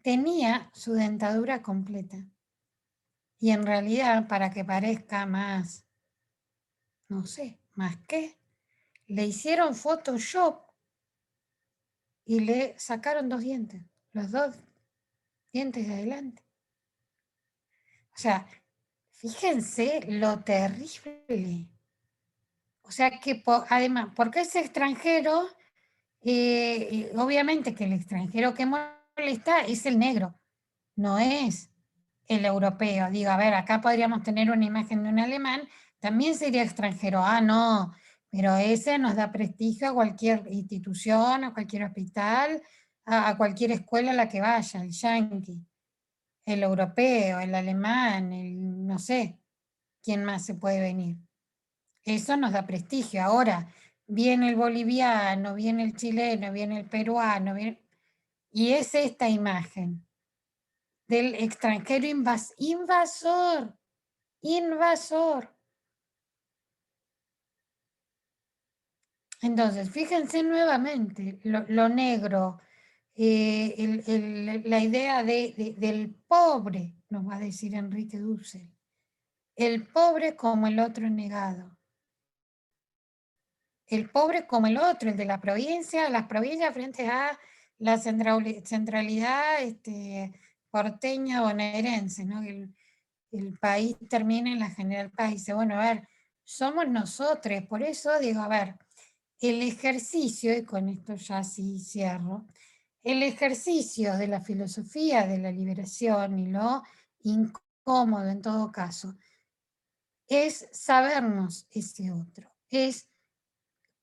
tenía su dentadura completa. Y en realidad, para que parezca más, no sé, más que, le hicieron Photoshop y le sacaron 2 dientes, los 2 dientes de adelante. O sea, fíjense lo terrible. O sea que además, porque es extranjero, obviamente que el extranjero que molesta es el negro, no es el europeo. Digo, a ver, acá podríamos tener una imagen de un alemán, también sería extranjero. Ah, no, pero ese nos da prestigio a cualquier institución, a cualquier hospital, a cualquier escuela a la que vaya, el yanqui, el europeo, el alemán, el no sé, ¿quién más se puede venir? Eso nos da prestigio. Ahora, viene el boliviano, viene el chileno, viene el peruano, y es esta imagen del extranjero invasor, invasor. Entonces, fíjense nuevamente lo negro, la idea del pobre, nos va a decir Enrique Dussel, el pobre como el otro negado, el pobre como el otro, el de la provincia, las provincias frente a la centralidad porteña bonaerense, ¿no? El país termina en la General Paz y dice, bueno, a ver, somos nosotros, por eso digo, a ver, el ejercicio, y con esto ya sí cierro, el ejercicio de la filosofía de la liberación y lo incómodo en todo caso, es sabernos ese otro, es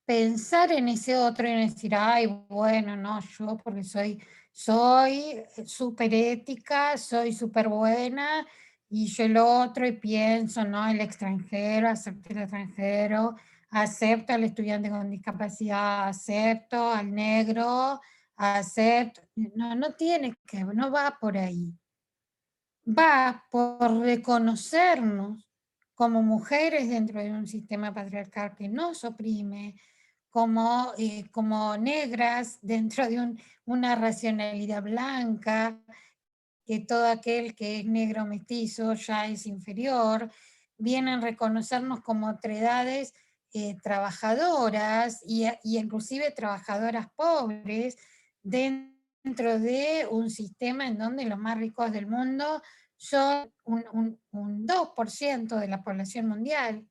pensar en ese otro y no decir, ay, bueno, no, yo porque soy súper ética, soy súper buena, y yo el otro y pienso, ¿no? El extranjero, acepto el extranjero, acepto al estudiante con discapacidad, acepto al negro, acepto, no, no tiene que, no va por ahí, va por reconocernos como mujeres dentro de un sistema patriarcal que nos oprime, como negras dentro de una racionalidad blanca, que todo aquel que es negro mestizo ya es inferior, vienen a reconocernos como otredades trabajadoras y inclusive trabajadoras pobres dentro de un sistema en donde los más ricos del mundo son un 2% de la población mundial.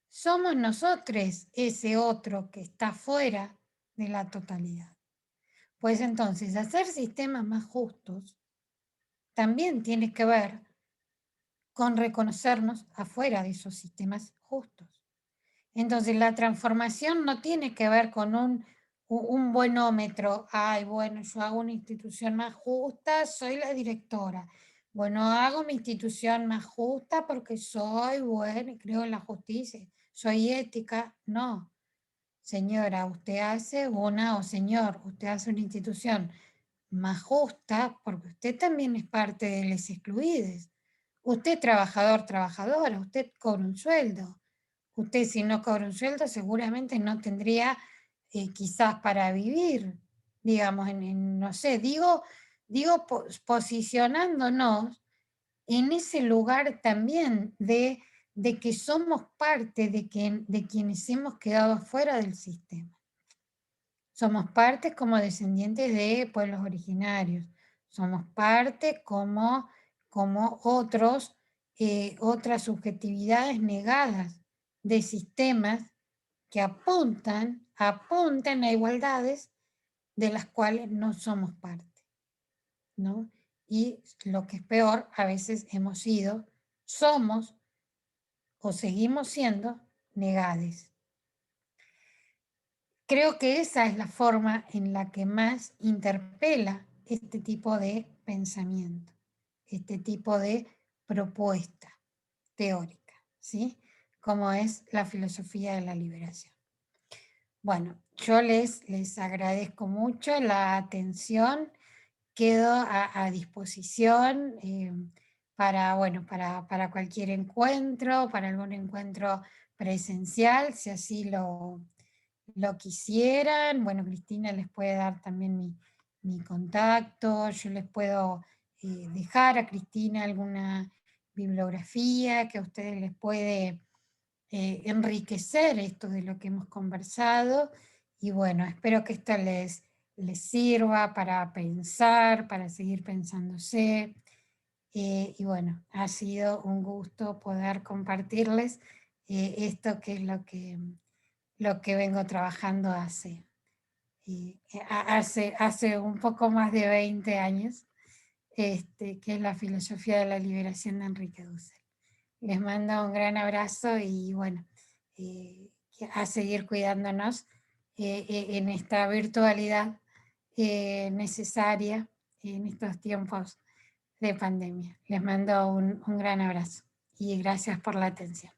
Somos nosotros ese otro que está fuera de la totalidad. Pues entonces, hacer sistemas más justos también tiene que ver con reconocernos afuera de esos sistemas justos. Entonces, la transformación no tiene que ver con un buenómetro. Ay, bueno, yo hago una institución más justa, soy la directora. Bueno, hago mi institución más justa porque soy buena y creo en la justicia, soy ética. No, señora, usted hace una, o señor, usted hace una institución más justa porque usted también es parte de los excluidos. Usted trabajador, trabajadora, usted cobra un sueldo. Usted si no cobra un sueldo seguramente no tendría quizás para vivir, digamos, no sé, digo posicionándonos en ese lugar también de que somos parte de quienes hemos quedado fuera del sistema. Somos parte como descendientes de pueblos originarios, somos parte como otras subjetividades negadas de sistemas que apuntan a igualdades de las cuales no somos parte, ¿no? Y lo que es peor, a veces somos o seguimos siendo negades. Creo que esa es la forma en la que más interpela este tipo de pensamiento, este tipo de propuesta teórica, ¿sí? Como es la filosofía de la liberación. Bueno, yo les agradezco mucho la atención, quedo a disposición para cualquier encuentro, para algún encuentro presencial, si así lo quisieran. Bueno, Cristina les puede dar también mi contacto, yo les puedo dejar a Cristina alguna bibliografía que a ustedes les puede enriquecer esto de lo que hemos conversado. Y bueno, espero que esto les sirva para pensar, para seguir pensándose. Y bueno, ha sido un gusto poder compartirles esto que es lo que vengo trabajando hace un poco más de 20 años, que es la filosofía de la liberación de Enrique Dussel. Les mando un gran abrazo y bueno, a seguir cuidándonos en esta virtualidad necesaria en estos tiempos de pandemia. Les mando un gran abrazo y gracias por la atención.